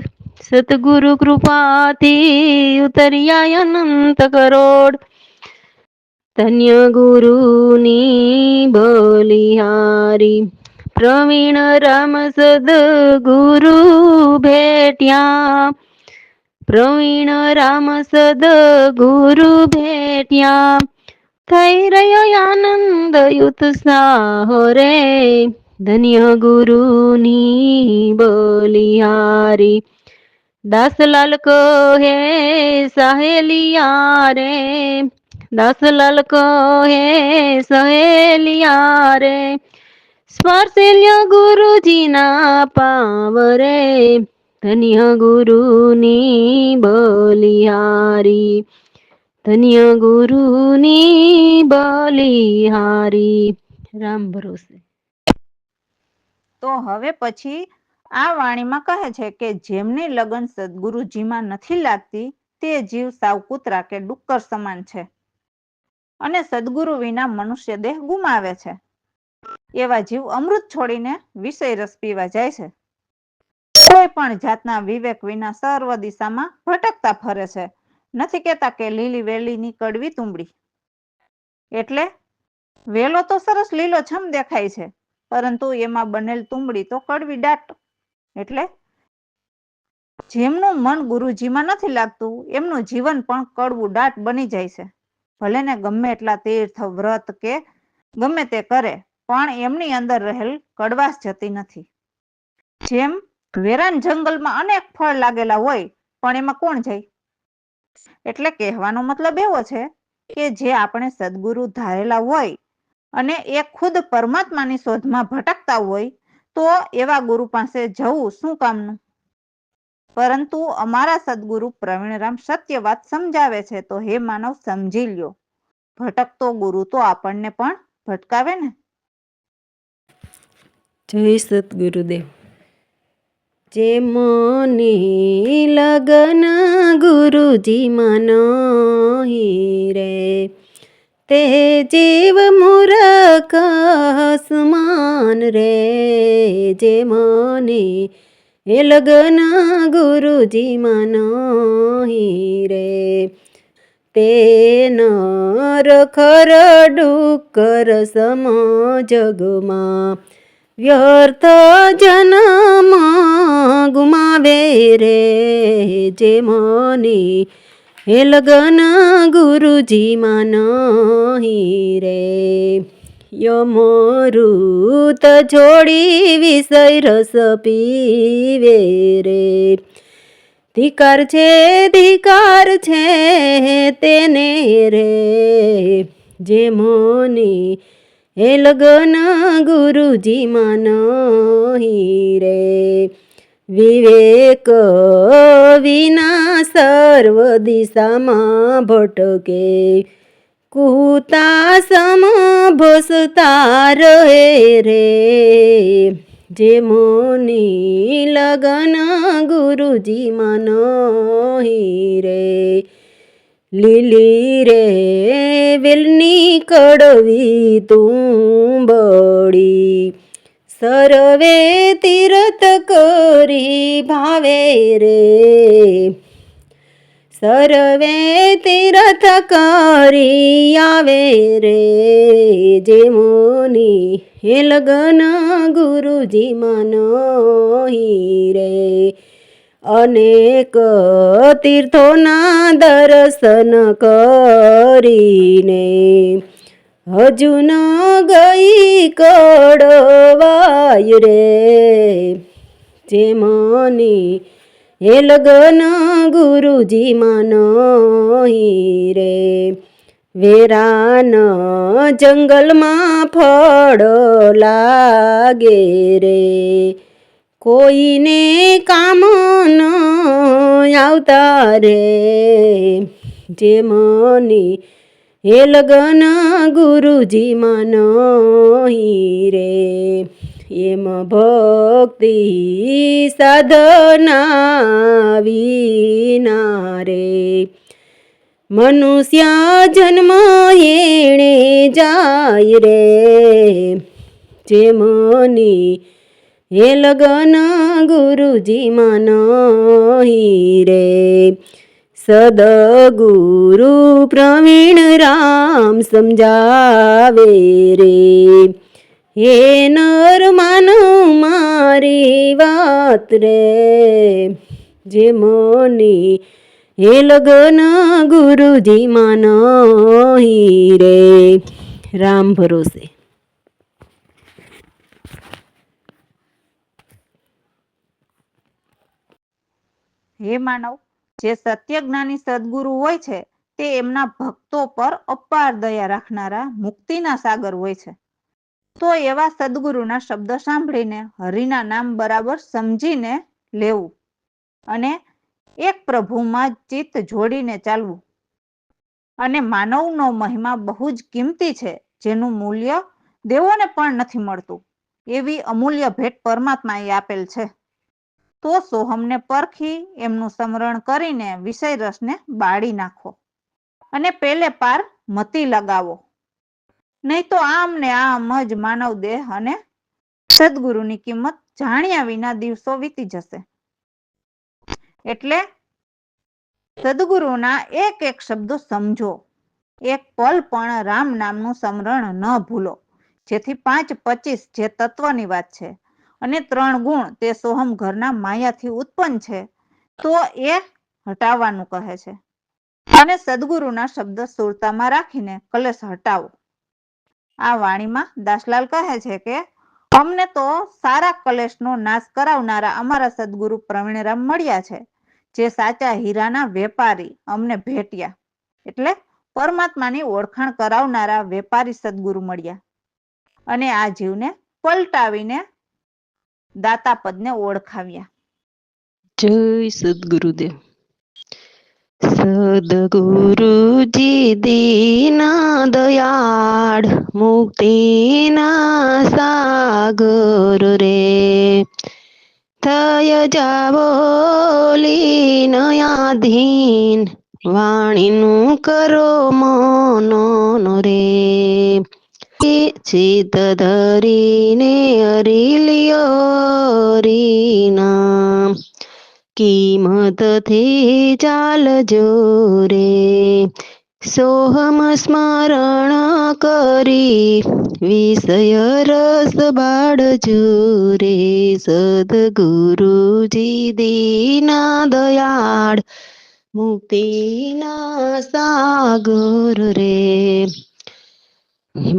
સતગુરુ કૃપાથી ઉતર્યા અનંત કરોડ, ધન્ય ગુરુની બલિહારી. પ્રવીણ રામ સદગુરુ ભેટ્યા, પ્રવીણ રામ સદગુરુ ભેટ્યા, થઈ રહ્યો આનંદ ઉત્સાહ રે, ધન્ય ગુરુની બલિહારી. દાસલાલ કહે સહેલિયા રે, દાસલાલ કહે સહેલિયા રે, સ્પર્શેલ્ય ગુરુજીના પાવ રે, ધન્ય ગુરુની બલિહારી, ધન્ય ગુરુની બલિહારી. રામ ભરોસે. તો હવે પછી આ વાણીમાં કહે છે કે જેમની લગન સદગુરુજીમાં નથી લાગતી તે જીવ સાવ કૂતરા કે ડુક્કર સમાન છે અને સદગુરુ વિના મનુષ્ય દેહ ગુમાવે છે. એવા જીવ અમૃત છોડીને વિષય રસ પીવા જાય છે. કોઈ પણ જાતના વિવેક વિના સર્વ દિશામાં ભટકતા ફરે છે. નથી કહેતા કે લીલી વેલીની કડવી તુંબડી. એટલે વેલો તો સરસ લીલો છમ દેખાય છે, પરંતુ એમાં બનેલ તુંબડી તો કડવી દાટ. એટલે જેમનું મન ગુરુજીમાં નથી લાગતું એમનું જીવન પણ કડવું દાટ બની જાય છે. ભલે ને ગમે એટલા તીર્થ વ્રત કે ગમે તે કરે પણ એમની અંદર રહેલ કડવાશ જતી નથી. જેમ વેરાન જંગલમાં અનેક ફળ લાગેલા હોય પણ એમાં કોણ જાય? એટલે કહેવાનો મતલબ એવો છે કે જે આપણે સદગુરુ ધારેલા હોય અને એ ખુદ પરમાત્માની શોધમાં ભટકતા હોય તો એવા ગુરુ પાસે જવું શું કામનું? પરંતુ અમારા સદગુરુ પ્રવીણરામ સત્ય વાત સમજાવે છે. તો હે માનવ સમજી લ્યો, ભટકતો ગુરુ તો આપણને પણ ભટકાવે ને. જય સતગુરુદેવ. જે મોની લગન ગુરુજીમાં નહીં રે, તે જીવ મૂરખ સમાન રે. જે મને એ લગન ગુરુજીમાં નહીં રે, તે નર ખર ડુક્કર સમ જગમાં વ્યર્થ જન્મ ગુમાવે રે. જે મને એ લગન ગુરુજીમાં નહીં રે, યમૃત છોડી વિષય રસ પીવે રે. ધિકાર છે તેને રે, જે મને એ લગન ગુરુજીમાં નહીં રે. વિવેક વિના સર્વ દિશામાં ભટકે, કૂતા સમ ભોસતા રહે રે, જે મોની લગન ગુરુજી મનોહી રે. લીલી રે વેલની કડવી તુંબડી, સર્વે તીર્થ કરી ભાવે રે. સર્વે તીર્થ કરી આવે રે, જે મોની હે લગન ગુરુજી મનોહી રે. અનેક તીર્થોના દર્શન કરીને હજુ ન ગઈ કડવાય રે, જે મની હે લગન ગુરુજી મનોહી રે. વેરાન જંગલમાં ફળ લાગે રે, કોઈને કામ ન આવતા રે, જે મની હે લગન ગુરુજી મનોહી રે. એમ ભક્તિ સાધના વિના રે, મનુષ્ય જન્મ એણે જાય રે, જે મની હે લગન ગુરુજી મનોહી રે. સદગુરુ પ્રવીણ રામ સમજાવે રે, હે નર માનવ મારી વાત રે, જે મોની હે લગન ગુરુજી મનોહી રે. રામ ભરોસે. હે માનવ, જે સત્યજ્ઞાની સદગુરુ હોય છે તે એમના ભક્તો પર અપાર દયા રાખનારા મુક્તિના સાગર હોય છે. તો એવા સદગુરુના શબ્દ સાંભળીને હરિના નામ બરાબર સમજીને લેવું અને એક પ્રભુમાં ચિત્ત જોડીને ચાલવું. અને માનવનો મહિમા બહુ જ કિંમતી છે, જેનું મૂલ્ય દેવોને પણ નથી મળતું. એવી અમૂલ્ય ભેટ પરમાત્માએ આપેલ છે. તો સોહમને પરખી એમનું સ્મરણ કરીને વિષય રસને બાળી નાખો અને પેલે પાર મતી લગાવો. નહીં તો આમ ને આમ જ માનવ દેહ અને સદગુરુની કિંમત જાણ્યા વિના દિવસો વીતી જશે. એટલે સદગુરુના એક એક શબ્દો સમજો, એક પલ પણ રામ નામનું સ્મરણ ન ભૂલો, જેથી 5-25 જે તત્વની વાત છે અને 3 ગુણ તે સોહમ ઘરના માયાથી ઉત્પન્ન છે, તો એ હટાવવાનું કહે છે. અને સદગુરુના શબ્દ સુરતામાં રાખીને કલેશ હટાવો. આ વાણીમાં દાસલાલ કહે છે કે અમને તો સારા કલેશનો નાશ કરાવનારા અમારા સદગુરુ પ્રવીણરામ મળ્યા છે, જે સાચા હીરાના વેપારી અમને ભેટ્યા. એટલે પરમાત્માની ઓળખાણ કરાવનારા વેપારી સદગુરુ મળ્યા અને આ જીવને પલટાવીને દાતા પદને ઓળખાવ્યા. જય સદગુરુદેવ. સદગુરુજી દીન દયાળ, મુક્તિના સાગર રે. થય જાવો લીનયાધીન, વાણીનું કરો મનનો રે. ચિત ધરીને હરિલિયો રીના, કિંમતથી ચાલજો રે. સોહમ સ્મરણ કરી વિષય રસ બાળજો રે. સદગુરુજી દીના દયાળ, મુક્તિના સાગર રે.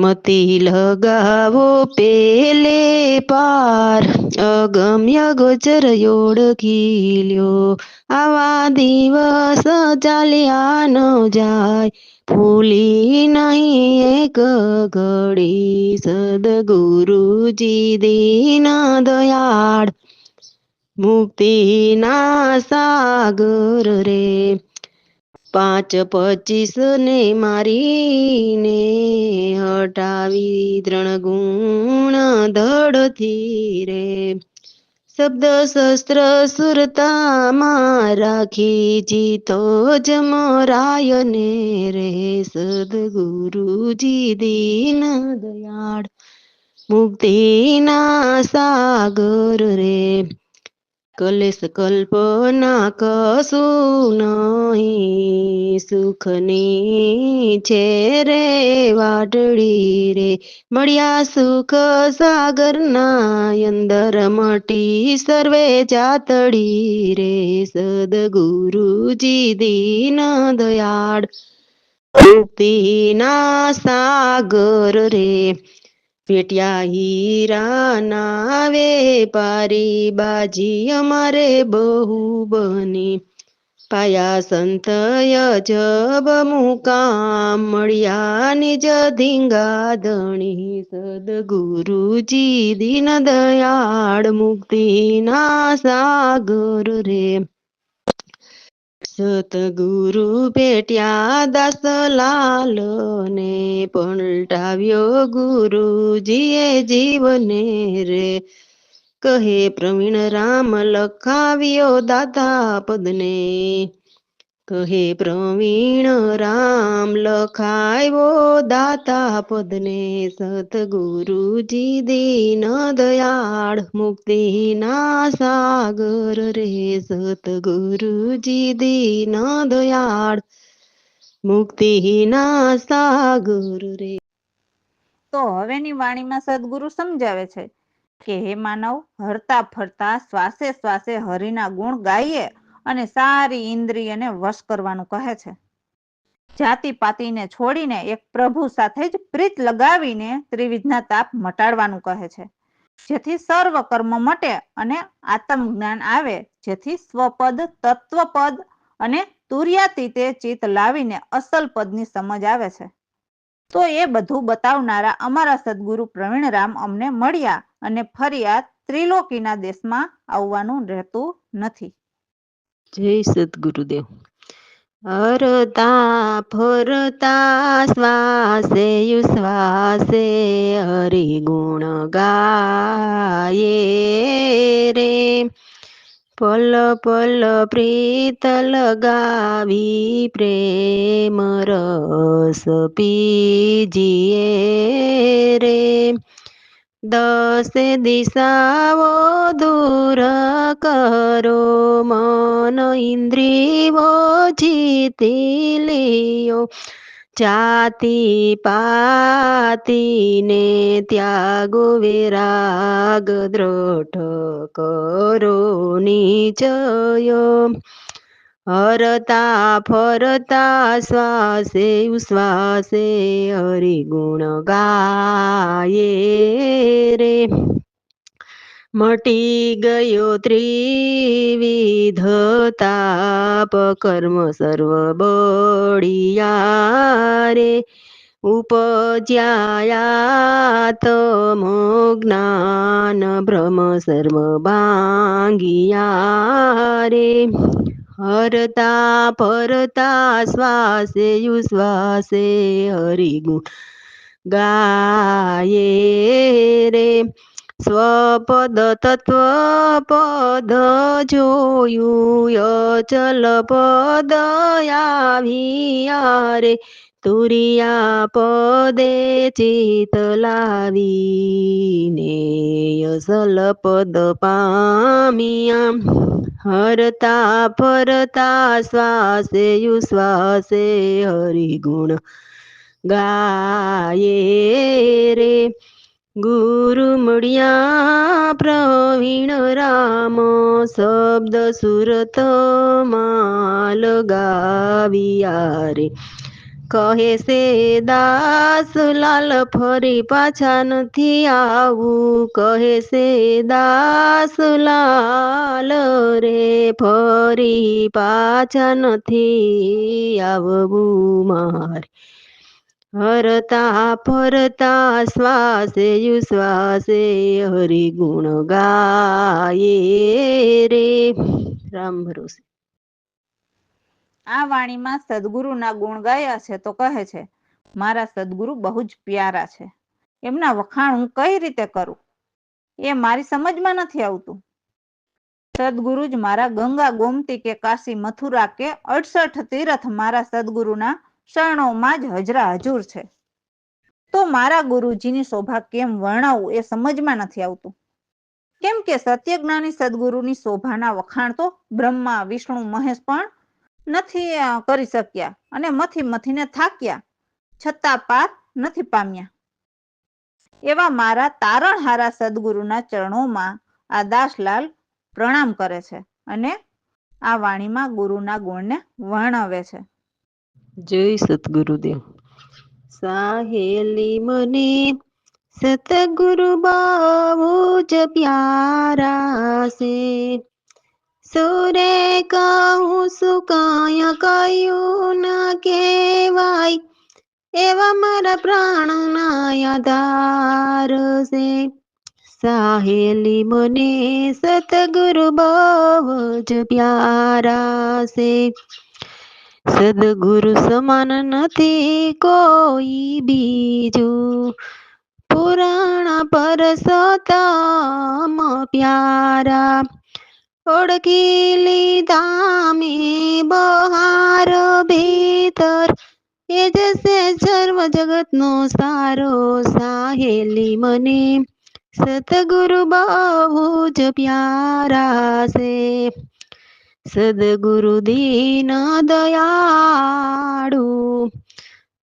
મતી લગાવો પેલે પાર, અગમ્ય ગોચર ઓળખી લ્યો. આવા દિવસ ચાલ્યા ન જાય, ભૂલી નહીં એક ઘડી. સદગુરુજી દીન દયાળ, મુક્તિના સાગર રે. 5-25 ને મારીને હટાવી 3 ગુણ ધડથી રે. શબ્દ શસ્ત્ર સુરતામાં રાખી જીતો જમરાયને રે. સદગુરુજી દીન દયાળ મુક્તિના સાગર રે. કલેશ કલ્પના કશું નહીં, સુખની છે રે વાટડી રે. મળ્યા સુખ સાગરના અંદર મટી સર્વે જાતડી રે. સદગુરુજી દીન દયાળ મુક્તિના સાગર રે. પેટ્યા હીરાના વેપારી બાજી અમારે બહુ બની. પાયા સંતય જબ મુકામ મળ્યા નિજ ધીંગા ધણી. સદગુરુજી દીન દયાળ મુક્તિના સાગર રે. સતગુરુ ભેટ્યા દાસલાલ ને પલટાવ્યો ગુરુજીએ જીવને રે. કહે પ્રવીણ રામ લખાવ્યો દાતા પદને. કહે પ્રવીણ રામ લખાવ્યો દાતા પદને. સતગુરુજી દીન દયાળ મુક્તિના સાગર રે. સતગુરુજી દીન દયાળ મુક્તિના સાગર રે. તો હવેની વાણીમાં સદગુરુ સમજાવે છે કે હે માનવ, હરતા ફરતા શ્વાસે શ્વાસે હરિના ગુણ ગાઈએ અને સારી ઇન્દ્રિયને વશ કરવાનું કહે છે. જાતિ પાતિને છોડીને એક પ્રભુ સાથે જ પ્રીત લગાવીને ત્રિવિધના તાપ મટાડવાનું કહે છે, જેથી સર્વ કર્મ મટે અને આત્મ જ્ઞાન આવે, જેથી સ્વપદ, તત્વપદ અને તુર્યાતીતે ચિત્ત લાવીને અસલ પદની સમજ આવે છે. તો એ બધું બતાવનારા અમારા સદગુરુ પ્રવીણરામ અમને મળ્યા અને ફરી આ ત્રિલોકીના દેશમાં આવવાનું રહેતું નથી. જય સદગુરુદેવ. હરતા ફરતા શ્વાસે ઉશ્વાસે હરિગુણ ગાયે રે. પલ પલ પ્રીત લગાવી પ્રેમ રસ પીજીએ રે. 10 દિશાઓ દૂર કરો મન ઇન્દ્રિયો જીતી લિયો. જાતિ પાતિને ત્યાગો વિરાગ દ્રઢ કરો નિજય. હરતા ફરતા શ્વાસે ઉશ્વાસે હરિગુણ ગાયે રે. મટી ગયો ત્રિવિધ તાપ કર્મ સર્વ બળિયા રે. ઉપજ્યા તમો જ્ઞાન ભ્રમ સર્વ ભાંગિયા રે. હરતા ફરતા શ્વાસે ઉશ્વાસે હરિગુણ ગાયે રે. સ્વપદ તત્વપદ જોયું અચલ પદ આવ્યા રે. તુરિયા પદે ચિત લાવીને અસલ પદ પામ્યા. હરતા ફરતા શ્વાસે ઉશ્વાસે હરિગુણ ગાયે રે. ગુરુ મળ્યા પ્રવીણ રામ શબ્દ સુરતમાં લગાવ્યા રે. કહે છે દાસલાલ ફરી પાછા નથી આવું. કહે છે દાસલાલ રે ફરી પાછા નથી આવવું મારે. હરતા ફરતા શ્વાસે ઉશ્વાસે હરિગુણ ગાયે રે. રામ ભરોસે. આ વાણીમાં સદગુરુના ગુણ ગાયા છે તો કહે છે, મારા સદગુરુ બહુ જ પ્યારા છે, એમના વખાણ હું કઈ રીતે કરું, એ મારી સમજમાં નથી આવતું. સદગુરુ જ મારા ગંગા, ગોમતી કે કાશી, મથુરા કે 68 તીર્થ મારા સદગુરુના શરણોમાં જ હજરા હજુર છે. તો મારા ગુરુજીની શોભા કેમ વર્ણવું એ સમજમાં નથી આવતું. કેમ કે સત્યજ્ઞાની સદગુરુની શોભાના વખાણ તો બ્રહ્મા, વિષ્ણુ, મહેશ પણ નથી કરી શક્યા અને મથીને થાક્યા છતાં પાર નથી પામ્યા. એવા મારા તારણહારા સદગુરુના ચરણોમાં આ દાસલાલ પ્રણામ કરે છે અને આ વાણીમાં ગુરુના ગુણને વર્ણવે છે. જય સતગુરુદેવ. સાહેલી મને સતગુરુ બહુ જ પ્યારા છે, સુરે કહું શું કાયા કયું ના કહેવાય, એવા મારા પ્રાણના આધાર છે. સાહેલી મને સતગુરુ બહુ જ પ્યારા છે, સદગુરુ સમાન નથી કોઈ બીજું, પુરાણ પરસોત્તમ પ્યારા, ઓળખી લીધા મેં બહાર ભીતર, એ જશે સર્વ જગતનો સારો. સાહેલી મને સતગુરુ બહુ જ પ્યારા છે, સદગુરુ દીન દયાળુ,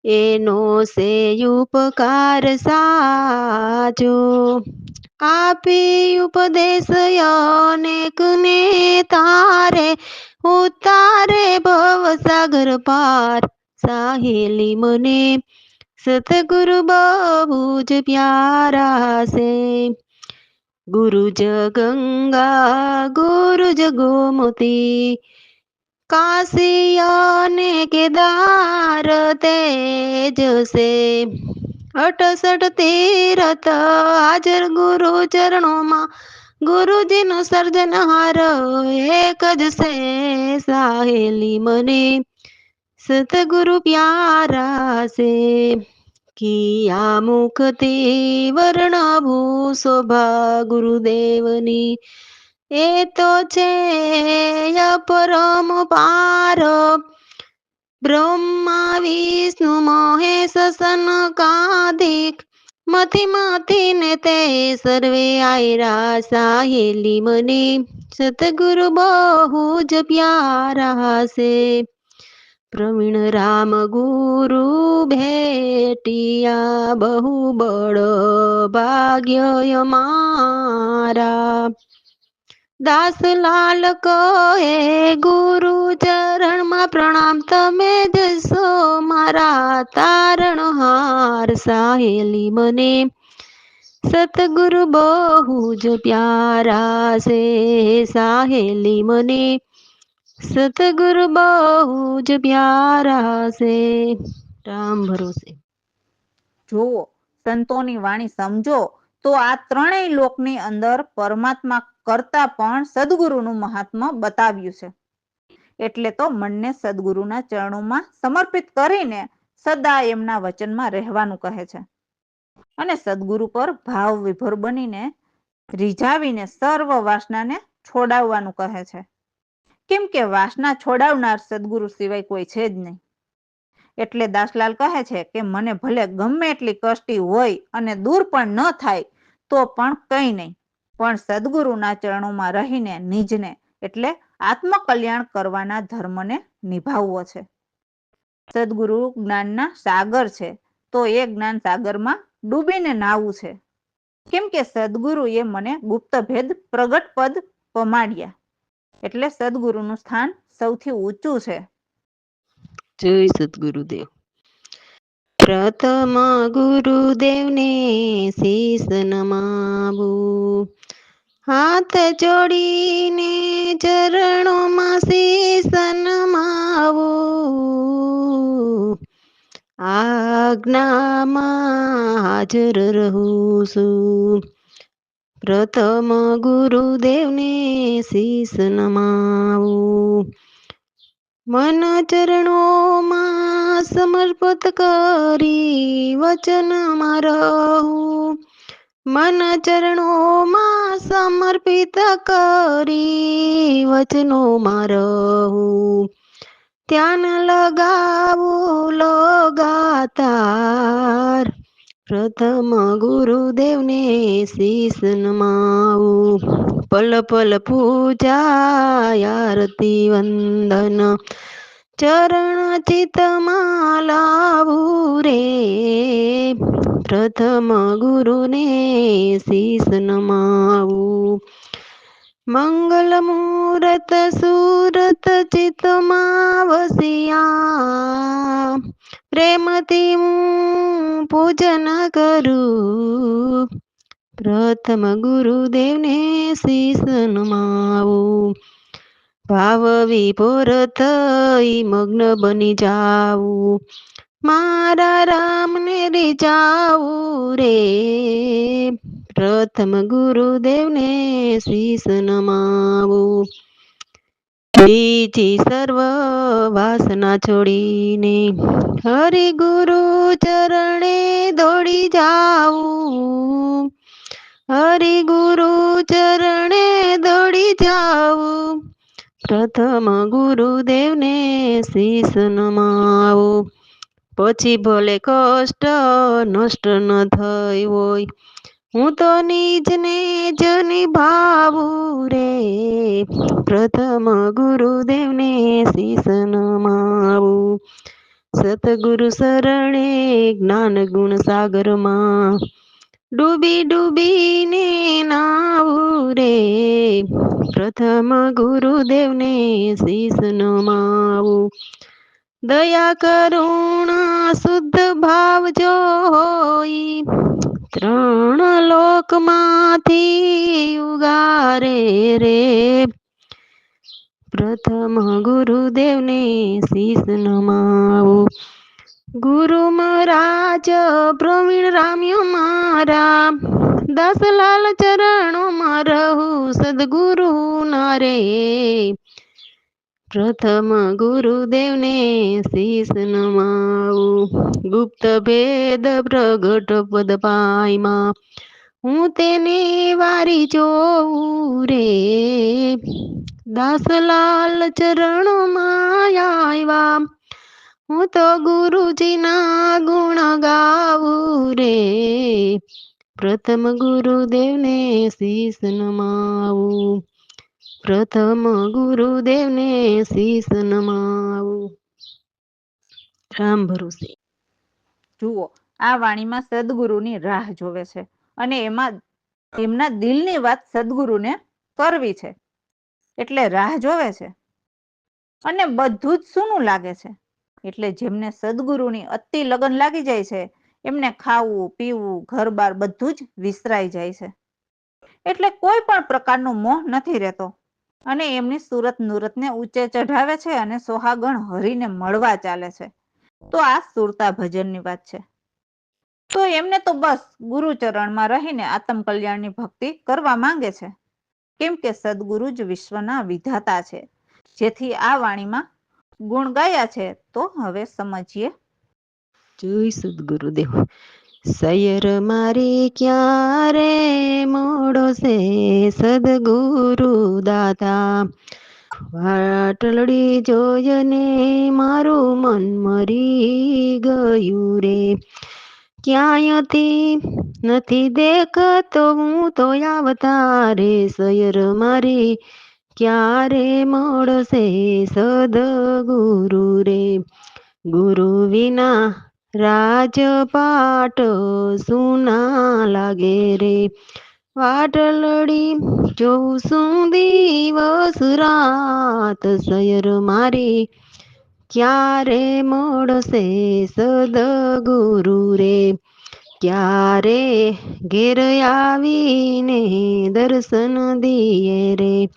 એનો સે ઉપકાર સાચો, આપી ઉપદેશ અનેકને તારે, ઉતારે ભવસાગર પાર. સાહેલી મને સતગુરુ બહુ જ પ્યારા છે, ગુરુ જ ગંગા, ગુરુ જ ગોમતી, કાશી અને કેદાર તેજ છે, 68 તીર્થ હાજર ગુરુ ચરણોમાં, ગુરુજીનું સર્જનહાર એક જ છે. સાહેલી મને સતગુરુ પ્યારા છે, કિયા મુખથી વર્ણવું શોભા ગુરુદેવની, એ તો છે અપરમ પાર, બ્રહ્મા વિષ્ણુ મહેશ સનકાદિક, મથી ને તે સર્વે આયરા. સાહેલી મને સતગુરુ બહુ જ પ્યારા છે, પ્રવીણ રામ ગુરુ ભેટિયા, બહુ બળ ભાગ્ય અમારા. દાસલાલ કહે ગુરુ ચરણમાં પ્રણામ, તમે જશો મારા તારણહાર. સાહેલી મને સતગુરુ બહુ જ પ્યારા છે, સાહેલી મને સતગુરુ બહુ જ પ્યારા છે. રામ ભરોસે. જુઓ, સંતોની વાણી સમજો તો આ ત્રણેય લોકની અંદર પરમાત્મા કરતા પણ સદગુરુનું મહાત્મ્ય બતાવ્યું છે. એટલે તો મનને સદગુરુના ચરણોમાં સમર્પિત કરીને સદા એમના વચનમાં રહેવાનું કહે છે અને સદગુરુ પર ભાવ વિભોર બનીને રીઝાવીને સર્વ વાસનાને છોડાવવાનું કહે છે. કેમ કે વાસના છોડાવનાર સદગુરુ સિવાય કોઈ છે જ નહીં. એટલે દાસલાલ કહે છે કે મને ભલે ગમે એટલી કષ્ટી હોય અને દૂર પણ ન થાય તો પણ કંઈ નહીં, પણ સદગુરુના ચરણોમાં રહીને નિજને એટલે આત્મકલ્યાણ કરવાના ધર્મને નિભાવવો છે. સદગુરુ જ્ઞાનના સાગર છે તો એ જ્ઞાન સાગરમાં ડૂબીને નાવું છે. કેમ કે સદગુરુએ મને ગુપ્ત ભેદ પ્રગટ પદ પમાડ્યા. એટલે સદગુરુનું સ્થાન સૌથી ઊંચું છે. જય સદગુરુદેવ. પ્રથમ ગુરુદેવને શીશ નમાવું, હાથ જોડીને ચરણોમાં શીશ નમાવું, આજ્ઞામાં હાજર રહું છું. પ્રથમ ગુરુદેવને શીશ નમાવું, મન ચરણોમાં સમર્પિત કરી વચનમાં રહું. મન ચરણોમાં સમર્પિત કરી વચનોમાં રહું. ધ્યાન લગાવું લગાતાર પ્રથમ ગુરુદેવને શીશ નમાવું. પલ પલ પૂજા આરતી વંદન ચરણ ચિતમાં લાવું રે. પ્રથમ ગુરુને શીશ નમાવું. મંગલ મૂરત સુરત ચિતમાં વસિયા પ્રેમથી હું પૂજન કરું. પ્રથમ ગુરુદેવને શીશ નમાવું. ભાવ વિભોર થઈ મગ્ન બની જાવું. મારા રામને રીઝાવું રે. પ્રથમ ગુરુદેવને શીશ નમાવું. બીજી સર્વ વાસના છોડીને હરિ ગુરુ ચરણે દોડી જાવું. હરિ ગુરુ ચરણે દોડી જાવું. પ્રથમ ગુરુદેવને શીશ નમાવું. પછી ભલે કષ્ટ નષ્ટ ન થઈ હોય હું તો નિજને જ નિભાવું રે. પ્રથમ ગુરુદેવને શીશ નમાવું. સતગુરુ શરણે જ્ઞાન ગુણ સાગરમાં ડૂબી ડૂબીને નાવું રે. પ્રથમ ગુરુદેવને શીશ નમાવું. દયા કરુણા શુદ્ધ ભાવ જો હોય ત્રણ લોકમાંથી ઉગારે રે. પ્રથમ ગુરુદેવને શીશ નમાવું. ગુરુ મહારાજ પ્રવીણ રામ્ય મારા દાસલાલ ચરણોમાં રહું સદગુરુ ના રે. પ્રથમ ગુરુદેવને શીશ નમાવું. ગુપ્ત ભેદ પ્રગટ પદ પાયમાં હું તેને વારી જોઉં રે. દાસલાલ ચરણોમાં આવ્યા હું તો ગુરુજીના ગુણ ગાવું રે. પ્રથમ ગુરુદેવને શીશ નમાવું. પ્રથમ ગુરુદેવને શીશ નમાવું. રામ ભરોસે. જુઓ, આ વાણીમાં સદગુરુની રાહ જોવે છે અને એમાં એમના દિલની વાત સદગુરુને કરવી છે એટલે રાહ જોવે છે. અને બધું જ સૂનું લાગે છે એટલે જેમને સદગુરુની અતિ લગન લાગી જાય છે એમને ખાવું પીવું ઘર-બાર બધું જ વિસરાઈ જાય છે. એટલે કોઈ પણ પ્રકારનો મોહ નથી રહેતો અને એમની સુરત નુરતને ઊંચે ચઢાવે છે અને સોહાગણ હરીને મળવા ચાલે છે. તો આ સુરતા ભજનની વાત છે. તો એમને તો બસ ગુરુચરણમાં રહીને આત્મ કલ્યાણની ભક્તિ કરવા માંગે છે. કેમ કે સદગુરુ જ વિશ્વના વિધાતા છે. જેથી આ વાણીમાં ગુણ ગાયા છે. તો હવે સમજીએ. જય સદગુરુદેવ. સૈયર મારી ક્યારે મોડો છે સદગુરુ દાતા. વાટલડી જોયને મારું મન મરી ગયું રે. ક્યાંયથી નથી દેખતો હું તો આવતા રે. સૈયર મારી ક્યારે મળશે સદગુરુ રે. ગુરુ વિના રાજપાટ સુના લાગે રે. વાટલડી જોઉં છું દિવસ રાત. સૈયર મારી ક્યારે મળશે સદગુરુ રે. ક્યારે ઘેર આવીને દર્શન દીએ રે.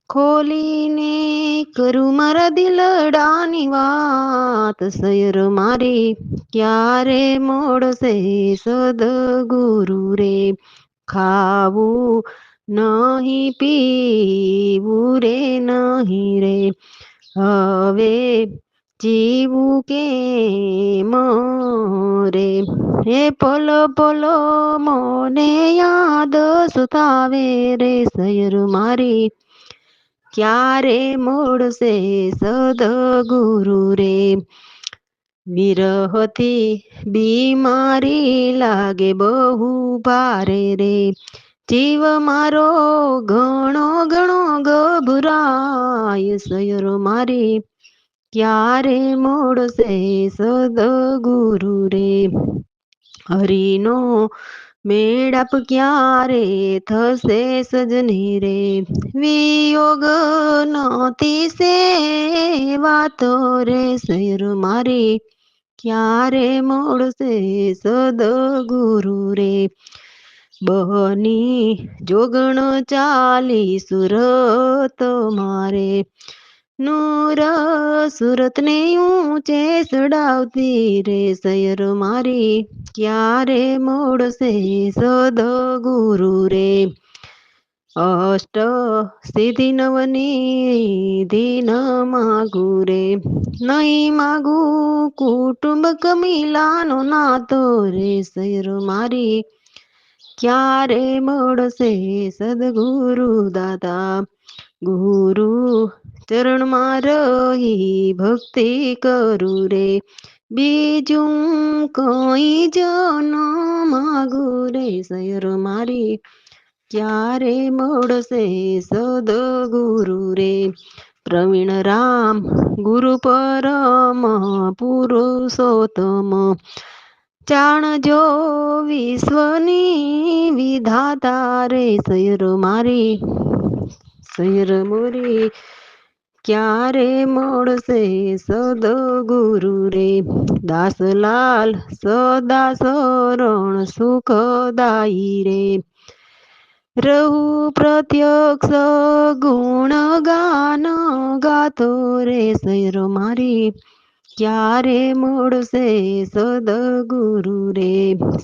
ખોલીને કરું મારા દિલડાની વાત. સૈયર મારી ક્યારે મળશે સદગુરુ રે. ખાવું નહીં પીવું રે નહીં રે. હવે જીવું કેમ રે, હે પલ પલ મને યાદ સુતાવે રે, સૈર મારી ક્યારે મળશે સદગુરુ રે. વિરહથી બીમારી લાગે બહુ ભારે રે, જીવ મારો ઘણો ઘણો ગભરાય, સૈર મારી ક્યારે મળશે સદગુરુ રે. હરિનો મેળાપ ક્યારે થશે સજની રે, વિયોગ નતી વાતો રે, સૈર મારી ક્યારે મળશે સદગુરુ રે. બહની જોગણ ચાલી સુરત મારે, નૂર સુરત ને ઊંચે ચડાવતી રે, સૈર મારી ક્યારે મળશે સદગુરુ રે. અષ્ટ સિદ્ધિ નવની દિન માગુ રે, નહીં માગુ કુટુંબ કમીલાનો નાતો રે, સૈર મારી ક્યારે મળશે સદગુરુ દાદા. ગુરુ ચરણમાં રહી ભક્તિ કરું રે, બીજું કઈ જ ન માગુ રે, સૈર મારી ક્યારે મળશે સદગુરુ રે. પ્રવીણ રામ ગુરુ પરમ પુરુષોત્તમ, જાણજો વિશ્વની વિધાતા રે, સૈર મારી સૈર મોરી ક્યારે મળશે સદગુરુ રે. દાસલાલ સદા શરણ સુખદાયી રે, રહું પ્રત્યક્ષ ગુણ ગાન ગાતો રે, સૈર મારી ક્યારે મળશે સદગુરુ રે,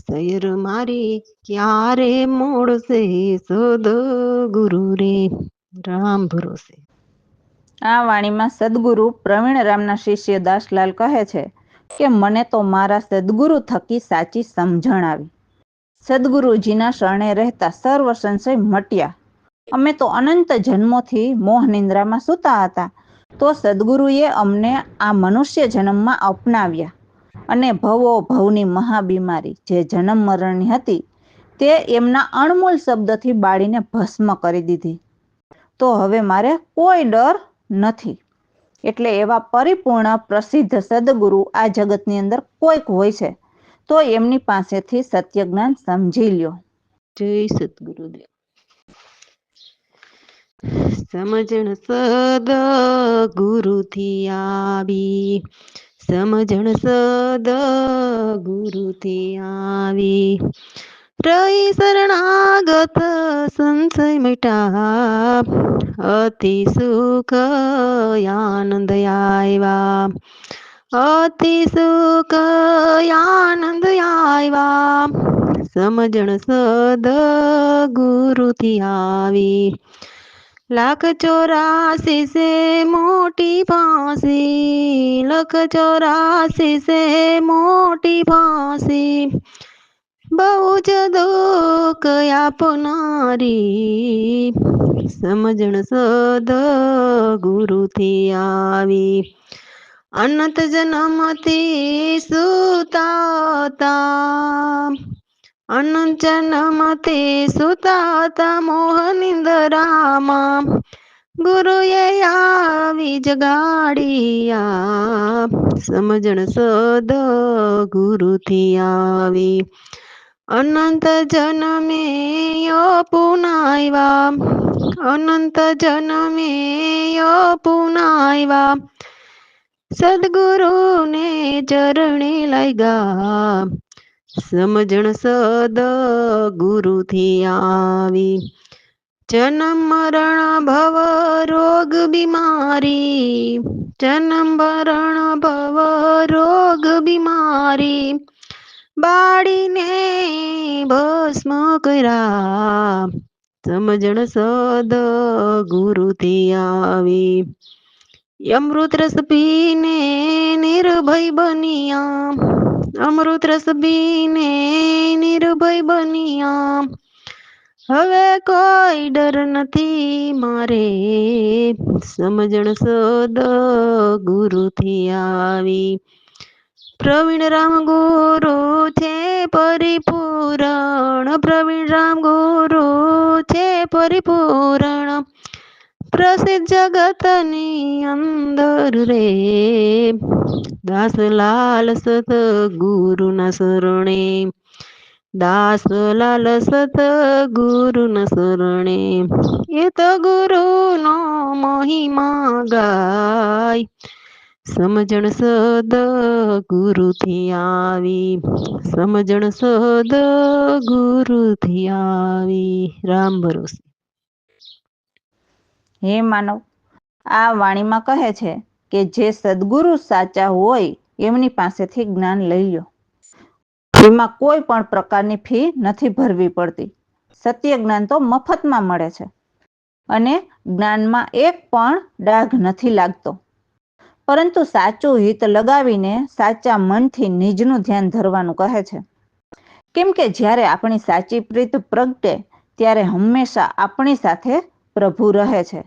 સૈર મારી ક્યારે મળશે સદગુરુ રે. રામ ભરોસે. આ વાણીમાં સદગુરુ પ્રવીણરામના શિષ્ય દાસલાલ કહે છે કે મને તો મારા સદગુરુ થકી સાચી સમજણ આવી. સદગુરુજીના શરણે રહેતા સર્વ સંશય મટ્યા. અમે તો અનંત જન્મોથી મોહ નિંદ્રામાં સૂતા હતા, તો સદગુરુએ અમને આ મનુષ્ય જન્મમાં અપનાવ્યા અને ભવો ભવની મહાબીમારી જે જન્મ મરણની હતી તે એમના અણમોલ શબ્દથી બાળીને ભસ્મ કરી દીધી. તો હવે મારે કોઈ ડર નથી. એટલે એવા પરિપૂર્ણ પ્રસિદ્ધ સદગુરુ આ જગતની અંદર કોઈક હોય છે, તો એમની પાસેથી સત્ય જ્ઞાન સમજી લ્યો. જય સદગુરુદેવ. સમજણ સદગુરુથી આવી, સમજણ સદગુરુથી આવી, રહી શરણાગત સંશય મિટા, અતિ સુખ આનંદ આવ્યા, અતિ સુખ આનંદ આવ્યા, સમજણ સદગુરુથી આવી. 184 से मोटी फांसी, 184 से मोटी फांसी, बहु ज दुख આપનારી, સમજણ સદગુરુથી આવી. અનંત જન્મથી સુતા હતા, અનંત જન્મથી સુતા હતા મોહ નિંદરામાં, ગુરુએ આવી જગાડિયા, સમજણ સદગુરુથી આવી. અનંત જન્મે અપનાવ્યા, અનંત જન્મે અપનાવ્યા, સદગુરુને ચરણે લાગ્યા, સમજણ સદગુરુથી આવી. જન્મ મરણ ભવ રોગ બીમારી, જન્મ મરણ ભવ રોગ બીમારી, બાળીને ભસ્મ કર્યા, સમજણ સદગુરુથી આવી. અમૃત રસ પીને નિર્ભય બનિયા, અમૃત રસ પીને નિર્ભય બનિયા, હવે કોઈ ડર નથી મારે, સમજણ સદ ગુરુથી આવી. પ્રવીણ રામ ગુરુ છે પરિપૂરણ, પ્રવીણ રામ ગુરુ છે પરિપૂરણ, પ્રસિદ્ધ જગતની અંદર રે, દાસલાલ સત ગુરુના શરણે, દાસલાલ સત ગુરુના શરણે, એ તો ગુરુનો મહિમા ગાય, સમજણ સદ ગુરુથી આવી, સમજણ સદ ગુરુથી આવી. રામ ભરોસે. હે માનવ, આ વાણીમાં કહે છે કે જે સદગુરુ સાચા હોય એમની પાસેથી જ્ઞાન લઈ લો. એમાં કોઈ પણ પ્રકારની ફી નથી ભરવી પડતી. સત્ય જ્ઞાન તો મફતમાં મળે છે અને જ્ઞાનમાં એક પણ ડાઘ નથી લાગતો. પરંતુ સાચું હિત લગાવીને સાચા મનથી નિજનું ધ્યાન ધરવાનું કહે છે. કેમ કે જ્યારે આપણી સાચી પ્રીત પ્રગટે ત્યારે હંમેશા આપણી સાથે પ્રભુ રહે છે.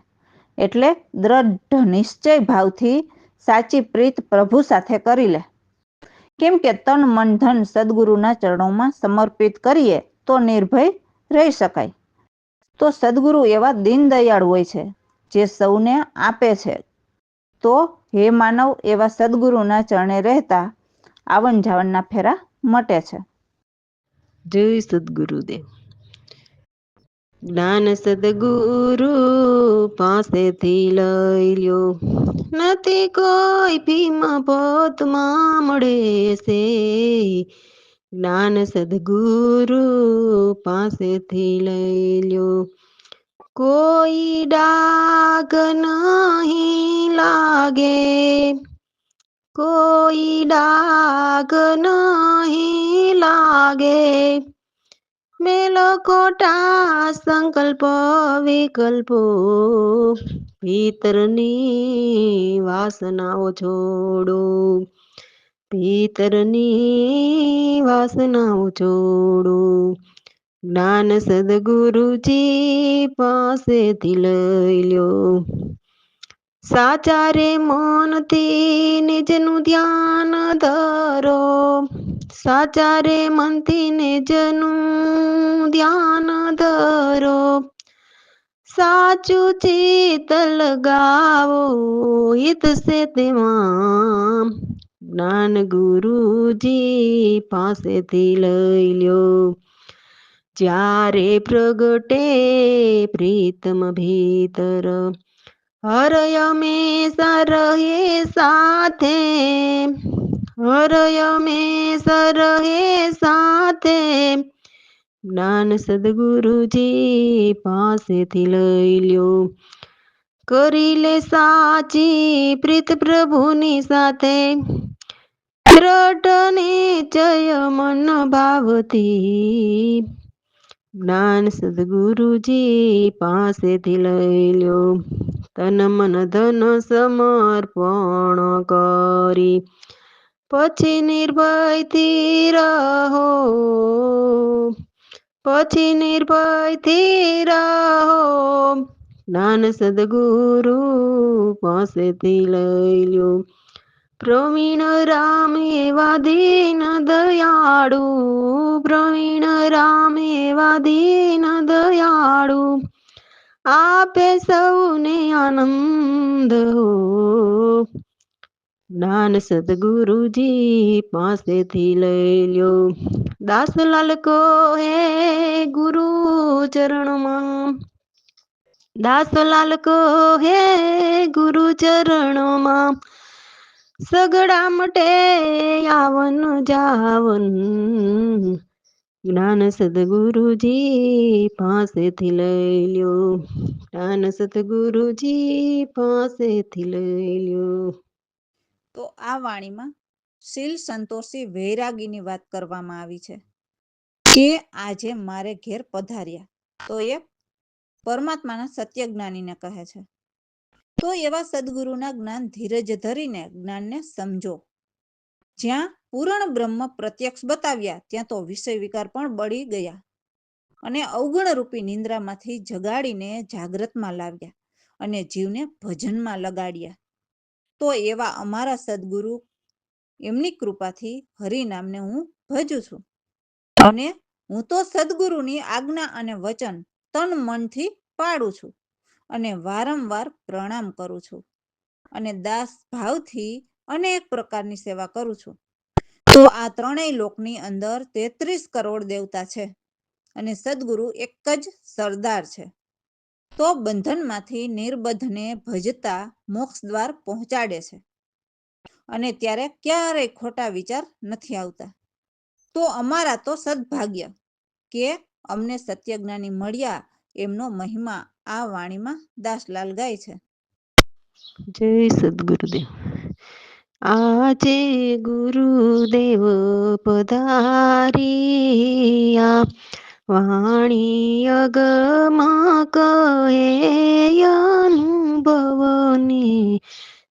એટલે દ્રઢ નિશ્ચય ભાવથી સાચી પ્રીત પ્રભુ સાથે કરી લે. કેમ કે તન મન ધન સદગુરુના ચરણોમાં સમર્પિત કરીએ તો નિર્ભય રહી શકાય. તો સદગુરુ એવા દીનદયાળ હોય છે જે સૌને આપે છે. તો હે માનવ, એવા સદગુરુના ચરણે રહેતા આવન જાવનના ફેરા મટે છે. જય સદગુરુદેવ. જ્ઞાન સદગુરુ પાસેથી લઈ લ્યો, નથી કોઈ ભીમાં પોતમાં મળે છે, જ્ઞાન સદગુરુ પાસેથી લઈ લ્યો, કોઈ ડાઘ નહીં લાગે, કોઈ ડાઘ નહીં લાગે, મેલો ખોટા સંકલ્પ વિકલ્પો, ભીતરની વાસનાઓ છોડો, ભીતરની વાસનાઓ છોડો, જ્ઞાન સદગુરુજી પાસેથી લઈ લ્યો, સાચા રે મનથી નિજનું ધ્યાન ધરો, સાચા રે મનથી નિજનું ધ્યાન ધરો, સાચું ચિત્ત લગાવો હિત સે તેમાં, જ્ઞાન ગુરુજી પાસેથી લઈ લ્યો, જ્યારે પ્રગટે પ્રીતમ ભીતર, હરય હંમેશા રહે સાથે, હરય હંમેશા રહે સાથે, જ્ઞાન સદગુરુજી પાસેથી લઈ લ્યો, કરી લે સાચી પ્રીત પ્રભુની સાથે, દ્રઢ નિશ્ચય મન ભાવથી, જ્ઞાન સદગુરુજી પાસેથી લઈ લ્યો, તન મન ધન સમર્પણ કરી, પછી નિર્ભયથી રહો, પછી નિર્ભયથી રહો, જ્ઞાન સદગુરુ પાસેથી લઈ લ્યો, પ્રવીણ રામ એવા દીન દયાળુ, પ્રવીણ રામ એવા દીન દયાળુ, આપે સૌને આનંદ હો, જ્ઞાન સદગુરુજી પાસેથી લઈ લ્યો, દાસલાલ કો હે ગુરુ ચરણમાં, દાસલાલ કો હે ગુરુ ચરણમાં, સગડા મટે આવન જાવન, જ્ઞાન સદગુરુજી પાસેથી લઈ લ્યો, જ્ઞાન સદગુરુજી પાસેથી લઈ લ્યો. તો આ વાણીમાં શીલ સંતોષી વૈરાગીની વાત કરવામાં આવી છે કે આજે મારે ઘેર પધાર્યા. તો એ પરમાત્માના સત્ય જ્ઞાનીને કહે છે. તો એવા સદગુરુના જ્ઞાન ધીરજ ધરીને જ્ઞાનને સમજો. જ્યાં પૂર્ણ બ્રહ્મ પ્રત્યક્ષ બતાવ્યા ત્યાં તો વિષય વિકાર પણ બળી ગયા અને અવગુણ રૂપી નિંદ્રામાંથી જગાડીને જાગ્રતમાં લાવ્યા અને જીવને ભજનમાં લગાડ્યા. તો એવા અમારા સદગુરુ, એમની કૃપાથી હરિનામને હું ભજું છું અને હું તો સદગુરુની આજ્ઞા અને વચન તન મનથી પાડું છું અને વારંવાર પ્રણામ કરું છું અને દાસ ભાવથી અનેક પ્રકારની સેવા કરું છું. તો આ ત્રણેય લોકની અંદર 33 કરોડ દેવતા છે અને સદગુરુ એક જ સરદાર છે. તો બંધનમાંથી નિર્બધને ભજતા મોક્ષ દ્વાર પહોંચાડે છે અને ત્યારે ક્યારેય ખોટા વિચાર નથી આવતા. તો અમારા તો સદભાગ્ય કે અમને સત્યજ્ઞાની મળ્યા, એમનો મહિમા આ વાણીમાં દાસલાલ ગાય છે. જય સદગુરુદેવ. આજે ગુરુદેવ પધાર્યા, વાણી અગમા કહે અનુભવની,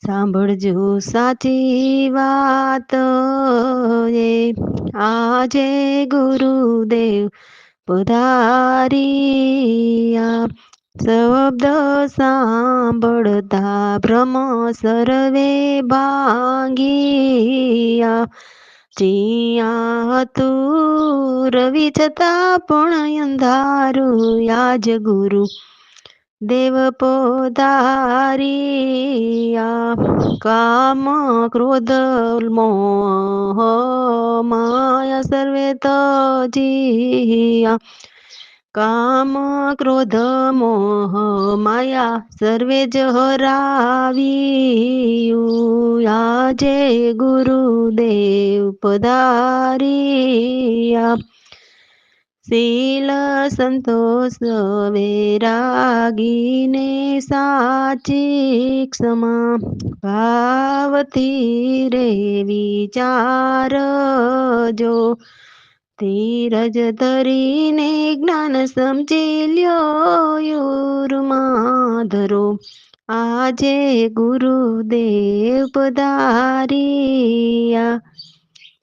સાંભળજો સાચી વાત એ. આજે ગુરુદેવ પધાર્યા, શબ્દ સાંભળતા ભ્રમ સર્વે ભાંગિયા, ચિયા હતું રવિ છતાં પણ અંધારું, આજ ગુરુ દેવ પધાર્યા, કામ ક્રોધ મોહ માયા સર્વે તજિયા, કામ ક્રોધ મોહ માયા સર્વે જ હરાવ્યું, આજે ગુરુદેવ પધાર્યા, શીલ સંતોષ વૈરાગીને સાચી ક્ષમા, ભાવથી રે વિચારજો, ધીરજ ધરીને જ્ઞાન સમજી લ્યો, યુરમાં ધરો આજે ગુરુદેવ પધાર્યા,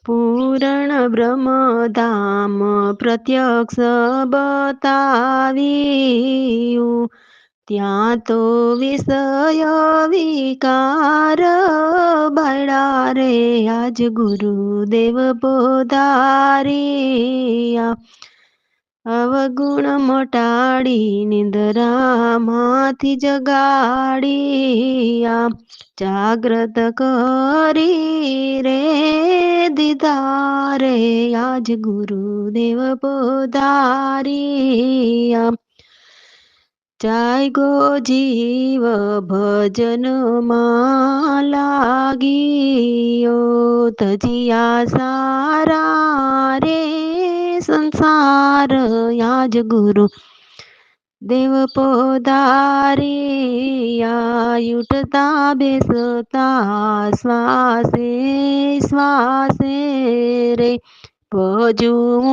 પૂરણ બ્રહ્મધામ પ્રત્યક્ષ બતાવ્યું, ત્યાં તો વિષય વિકાર બાળ્યા રે, આજ ગુરુદેવ પધાર્યા, અવગુણ મટાડી નિંદ્રામાંથી જગાડ્યા, જાગ્રત કરી રે દીધા રે, આજ ગુરુદેવ પધાર્યા, જાયગો જીવ ભજનમાં લાગીયો, તજિયા સારા રે સંસાર, આજ ગુરુ દેવ પધાર્યા, ઉઠતા બેસતા શ્વાસે શ્વાસે રે, ભજું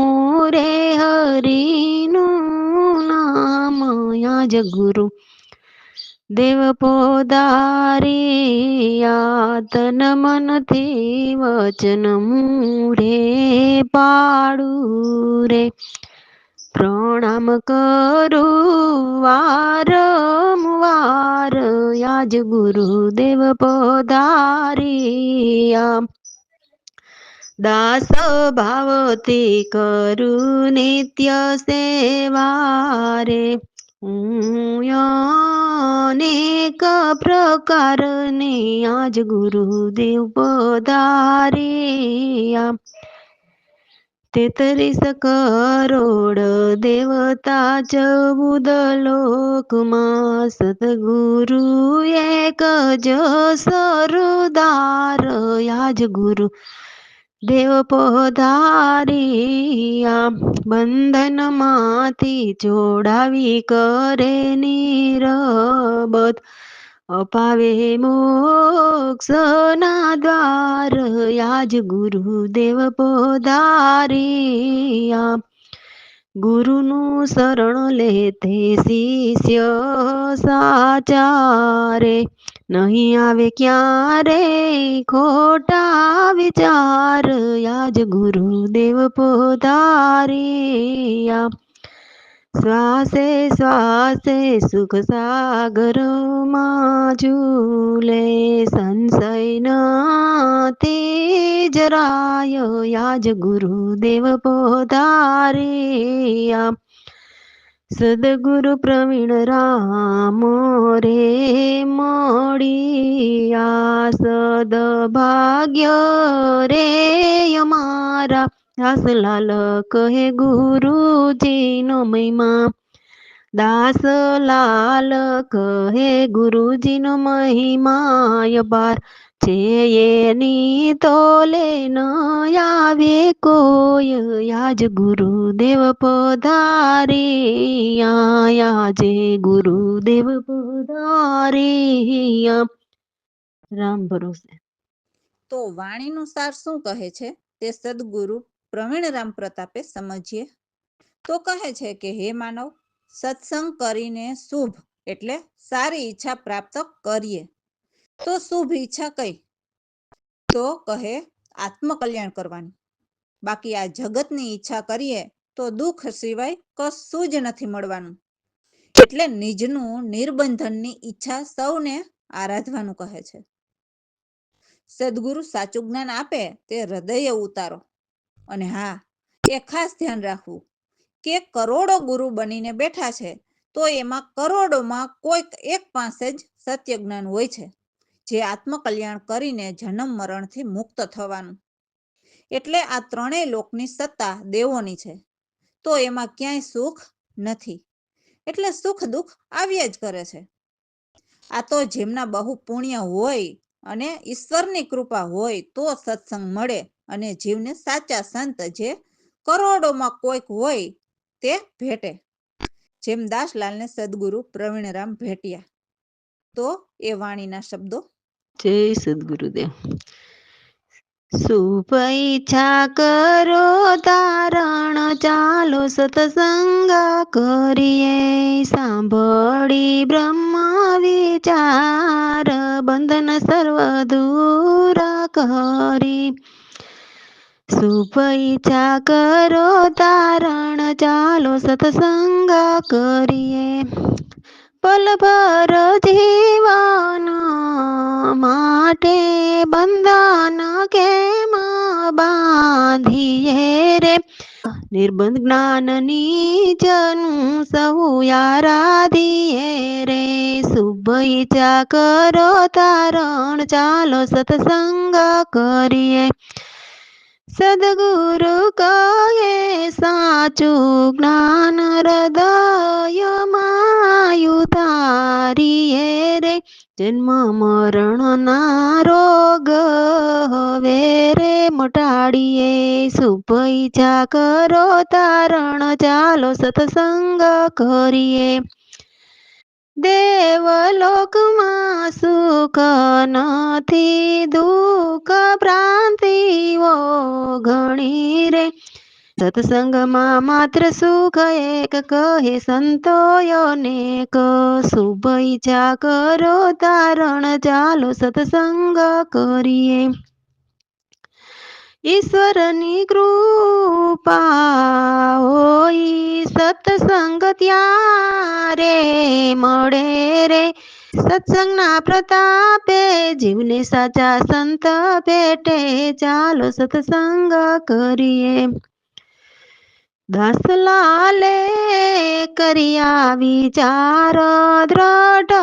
રે હરિનું નામ, આજ ગુરુ દેવ પધાર્યા, તન મનથી વચન રે પાડું રે, પ્રણામ કરું વારંવાર, આજ ગુરુદેવ પધાર્યા, દાસ ભાવથી કરું નિત્ય સેવા રે, હું અનેક પ્રકારની આજ ગુરુદેવ પધાર્યા, 33 કરોડ દેવતા 14 લોકમાં, સદગુરુ એક જ સરદાર, આજ ગુરુ દેવ પધાર્યા, બંધનમાંથી છોડાવી કરે નિરબધ, અપાવે મોક્ષના દ્વાર, આજ ગુરુદેવ પધાર્યા, ગુરુનું શરણ લે તે શિષ્ય સાચા રે. નહીં આવે ક્યારે ખોટા વિચાર, આજ ગુરુદેવ પધાર્યા. શ્વાસે શ્વાસે સુખ સાગરમાં ઝૂલે, સંશય નથી જરાય, આજ ગુરુદેવ પધાર્યા. સદગુરુ પ્રવીણ રામ રે મળ્યા, સદભાગ્ય રે અમારા. દાસલાલ કહે ગુરુજીનો મહિમા, દાસલાલ કહે ગુરુજીનો મહિમા અપાર છે, એની તોલે ન આવે કોઈ, આજ ગુરુદેવ પધાર્યા, આજે ગુરુદેવ પધાર્યા. રામ ભરોસે. તો વાણીનું સાર શું કહે છે તે સદગુરુ પ્રવીણરામ પ્રતાપે સમજીએ. તો કહે છે કે હે માનવ, સત્સંગ કરીને શુભ એટલે સારી ઈચ્છા પ્રાપ્ત કરીએ. તો શુભ ઈચ્છા કઈ? તો કહે આત્મકલ્યાણ કરવાની. બાકી આ જગતની ઈચ્છા કરીએ તો દુઃખ સિવાય કશું જ નથી મળવાનું. એટલે નિજનું નિર્બંધનની ઈચ્છા સૌને આરાધવાનું કહે છે. સદગુરુ સાચું જ્ઞાન આપે તે હૃદય ઉતારો. અને હા, એ ખાસ ધ્યાન રાખવું કે કરોડો ગુરુ બનીને બેઠા છે, તો એમાં કરોડોમાં કોઈક એક પાસે જ સત્ય જ્ઞાન હોય છે, જે આત્મકલ્યાણ કરીને જન્મ મરણથી મુક્ત થવાનું. એટલે આ ત્રણેય લોકની સત્તા દેવોની છે, તો એમાં ક્યાંય સુખ નથી. એટલે સુખ દુઃખ આવ્યા જ કરે છે. આ તો જેમના બહુ પુણ્ય હોય અને ઈશ્વરની કૃપા હોય તો સત્સંગ મળે, અને જીવને સાચા સંત જે કરોડોમાં કોઈક હોય તે ભેટે. જેમ દાસલાલને સદગુરુ પ્રવીણરામ ભેટ્યા. તો એ વાણીના શબ્દો. જય સદગુરુદેવ. શુભ ઈચ્છા કરો તારણ, ચાલો સત્સંગ કરીએ, સાંભળી બ્રહ્મ વિચાર, બંધન સર્વ દૂર કરી. શુભ ઈચ્છા કરો તારણ, ચાલો સત્સંગ કરીએ, પલભર જીવન માટે બંધન કેમ બાંધીએ રે. નિર્બંધ જ્ઞાનની જનું સહુ આરાધીએ રે. શુભ ઈચ્છા કરો તારણ, ચાલો સત્સંગ કરીએ, સદગુરુ કહે સાચું જ્ઞાન હૃદયમાં ઉતારીએ રે. જન્મ મરણના રોગ હવે રે મટાડીએ. શુભ ઈચ્છા કરો તારણ, ચાલો સત્સંગ કરીએ, દેવલોકમાં સુખ નથી, દુઃખ ભ્રાંતિઓ ઘણી રે. સત્સંગમાં માત્ર સુખ એક, કહે સંતોય અનેક. શુભ ઈચ્છા કરો તારણ, ચાલો સત્સંગ કરીએ, ઈશ્વરની કૃપા હોય સત્સંગ ત્યારે મળે રે. સત્સંગના પ્રતાપે જીવને સાચા સંત ભેટે, ચાલો સત્સંગ કરીએ. દાસલાલે કર્યા વિચાર, દ્રઢ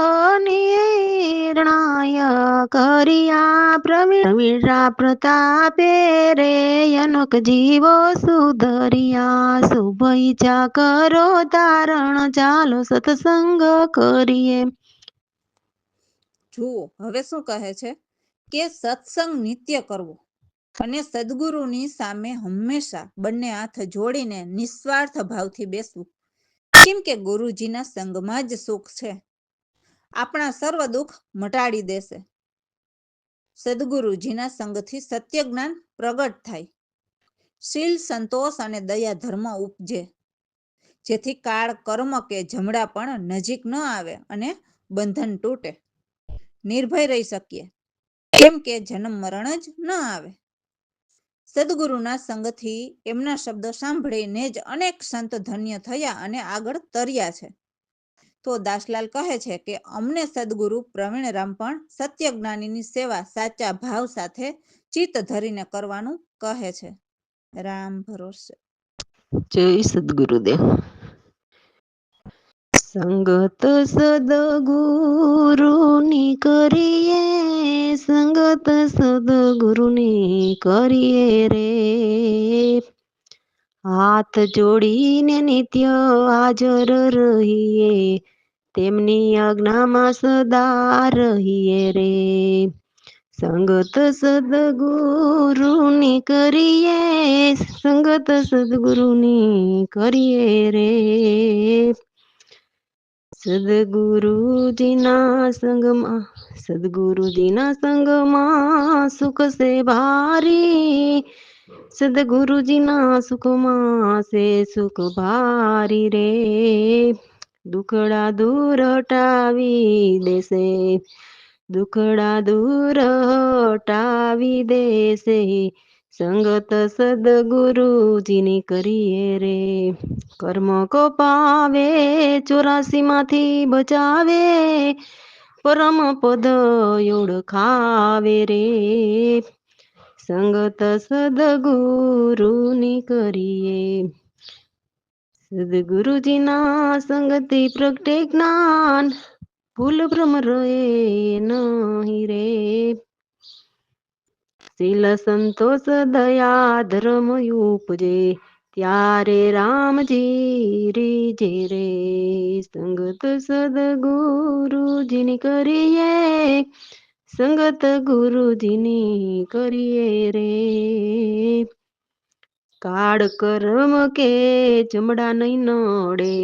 નિર્ણય કર્યા, પ્રવીણરામ પ્રતાપે રે અનોક જીવો સુધર્યા. શુભ ઈચ્છા કરો તારણ, ચાલો સત્સંગ કરીએ. જુઓ હવે શું કહે છે કે સત્સંગ નિત્ય કરવો અને સદગુરુની સામે હંમેશા બંને હાથ જોડીને નિસ્વાર્થ ભાવથી બેસવું. કેમ કે ગુરુજીના સંગમાં જ સુખ છે. આપણા સર્વ દુઃખ મટાડી દેશે. સદગુરુજીના સંગથી સત્ય જ્ઞાન પ્રગટ થાય, શીલ સંતોષ અને દયા ધર્મ ઉપજે. જેથી કાળ, કર્મ કે જમડા પણ નજીક ન આવે અને બંધન તૂટે. નિર્ભય રહી શકીએ, કેમ કે જન્મ મરણ જ ન આવે. સદગુરુના સંગથી એમના શબ્દો સાંભળીને જ અનેક સંત ધન્ય થયા અને આગળ તર્યા છે. તો દાસલાલ કહે છે કે અમને સદગુરુ પ્રવીણરામ પણ સત્ય જ્ઞાનીની સેવા સાચા ભાવ સાથે ચિત્ત ધરીને કરવાનું કહે છે. રામ ભરોસે. જય સદગુરુદેવ. સંગત સદગુરુની કરીએ, સંગત સદગુરુની કરીએ રે. હાથ જોડીને નિત્ય હાજર રહીએ, તેમની આજ્ઞામાં સદા રહીએ રે. સંગત સદગુરુની કરીએ, સંગત સદગુરુની કરીએ રે. સદગુરુજીના સંગમાં સુખ સે ભારી, સદગુરુજીના સુખમાં સે સુખ ભારી રે. દુખડા દૂર હટાવી દેશે, દુખડા દૂર હટાવી દેશે, સંગત સદગુરુજીની કરીએ રે. કર્મ કપાવે 84માંથી બચાવે, પરમ પદ ઓળખાવે રે. સંગત સદગુરુની કરીએ, સદગુરુજીના સંગથી પ્રગટે જ્ઞાન, ભૂલ ભ્રમ રહે નહીં રે. શીલ સંતોષ દયા ધર્મ ઉપજે, ત્યારે રામજી રીજે રે. સંગત સદગુરુજીની કરીએ, સંગત ગુરુજીની કરીએ રે. કાળ કર્મ કે જમડા નહીં નડે,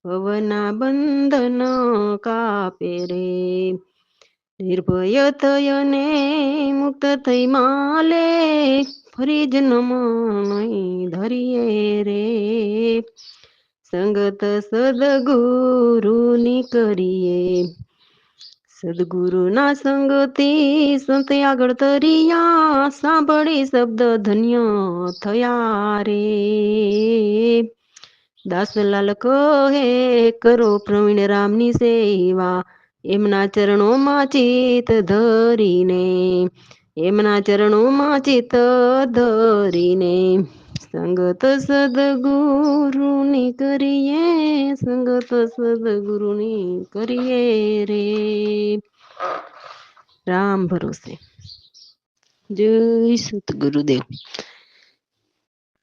ભવના બંધન કાપે રે. નિર્ભય થયને મુક્ત થઈ માલે, ફરી જન્મ નહીં ધરીએ રે. સંગત સદગુરુની કરીએ, સદગુરુના સંગથી સંત આગળ તર્યા, સાંભળી શબ્દ ધન્ય થયા રે. દાસલાલ કહે કરો પ્રવીણરામની સેવા, એમના ચરણોમાં ચિત્ત ધરીને, એમના ચરણોમાં ચિત્ત ધરીને. સંગત સદગુરુની કરીએ, સંગત સદગુરુની કરીએ રે. રામ ભરોસે. જય સતગુરુદેવ.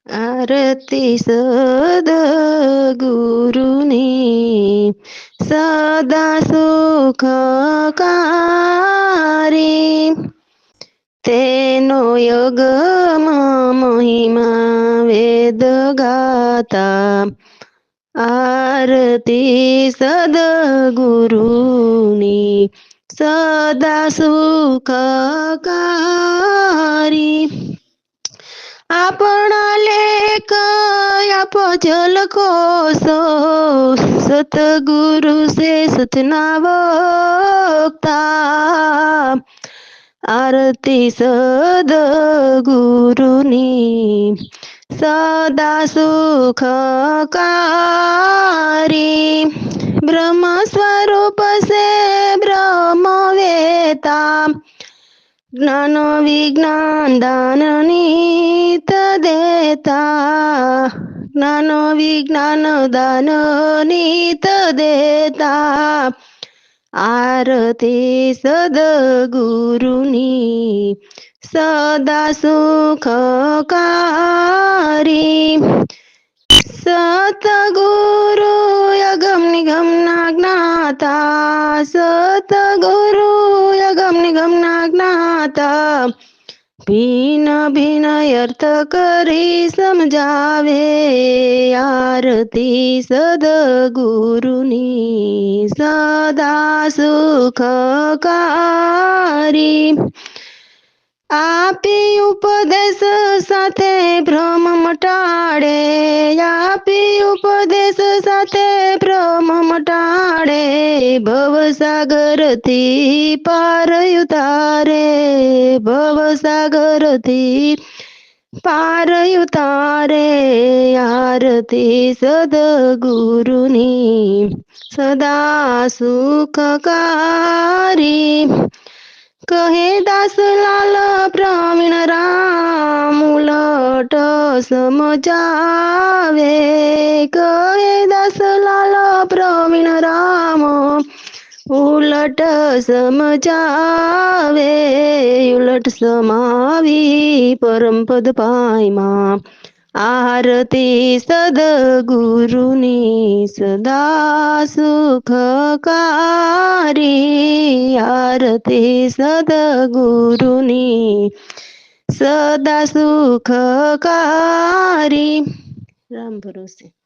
આરતી સદગુરુની સદા સુખકારી, તેનો યગમ મહિમા વેદ ગાતા. આરતી સદગુરુની સદા સુખકારી, આપણા લેખ આપો ઝલકો સો, સતગુરુ સે સચના વક્તા. આરતી સદગુરુની સદા સુખકારી, બ્રહ્મ સ્વરૂપ સે બ્રહ્મ વેતા, જ્ઞાન વિજ્ઞાન દાન નિત દેતા, જ્ઞાન વિજ્ઞાન દાન નિત દેતા. આરતી સદગુરુની સદા સુખકારી, સતગુરુ અગમ નિગમના જ્ઞાતા, સતગુરુ અગમ નિગમના જ્ઞાતા. ભિન્ન ભિન્ન અર્થ કરી સમજાવે, આરતી સદગુરુની સદા સુખકારી. આપી ઉપદેશ સાથે ભ્રમ મટાડે, આપી ઉપદેશ સાગરથી પાર ઉતારે, ભવસાગરથી પાર ઉતારે, આરતી સદગુરુની સદા સુખકારી. કહે દાસલાલ પ્રવીણ રામ, ઉલટ સમજાવે. કહે દાસલાલ પ્રવીણ રામ, ઉલટ સમજાવે. ઉલટ સમાવી પરમપદ પાયમાં, આરતી સદગુરુની સદા સુખકારી. આરતી સદગુરુની સદા સુખકારી. રામ ભરોસે.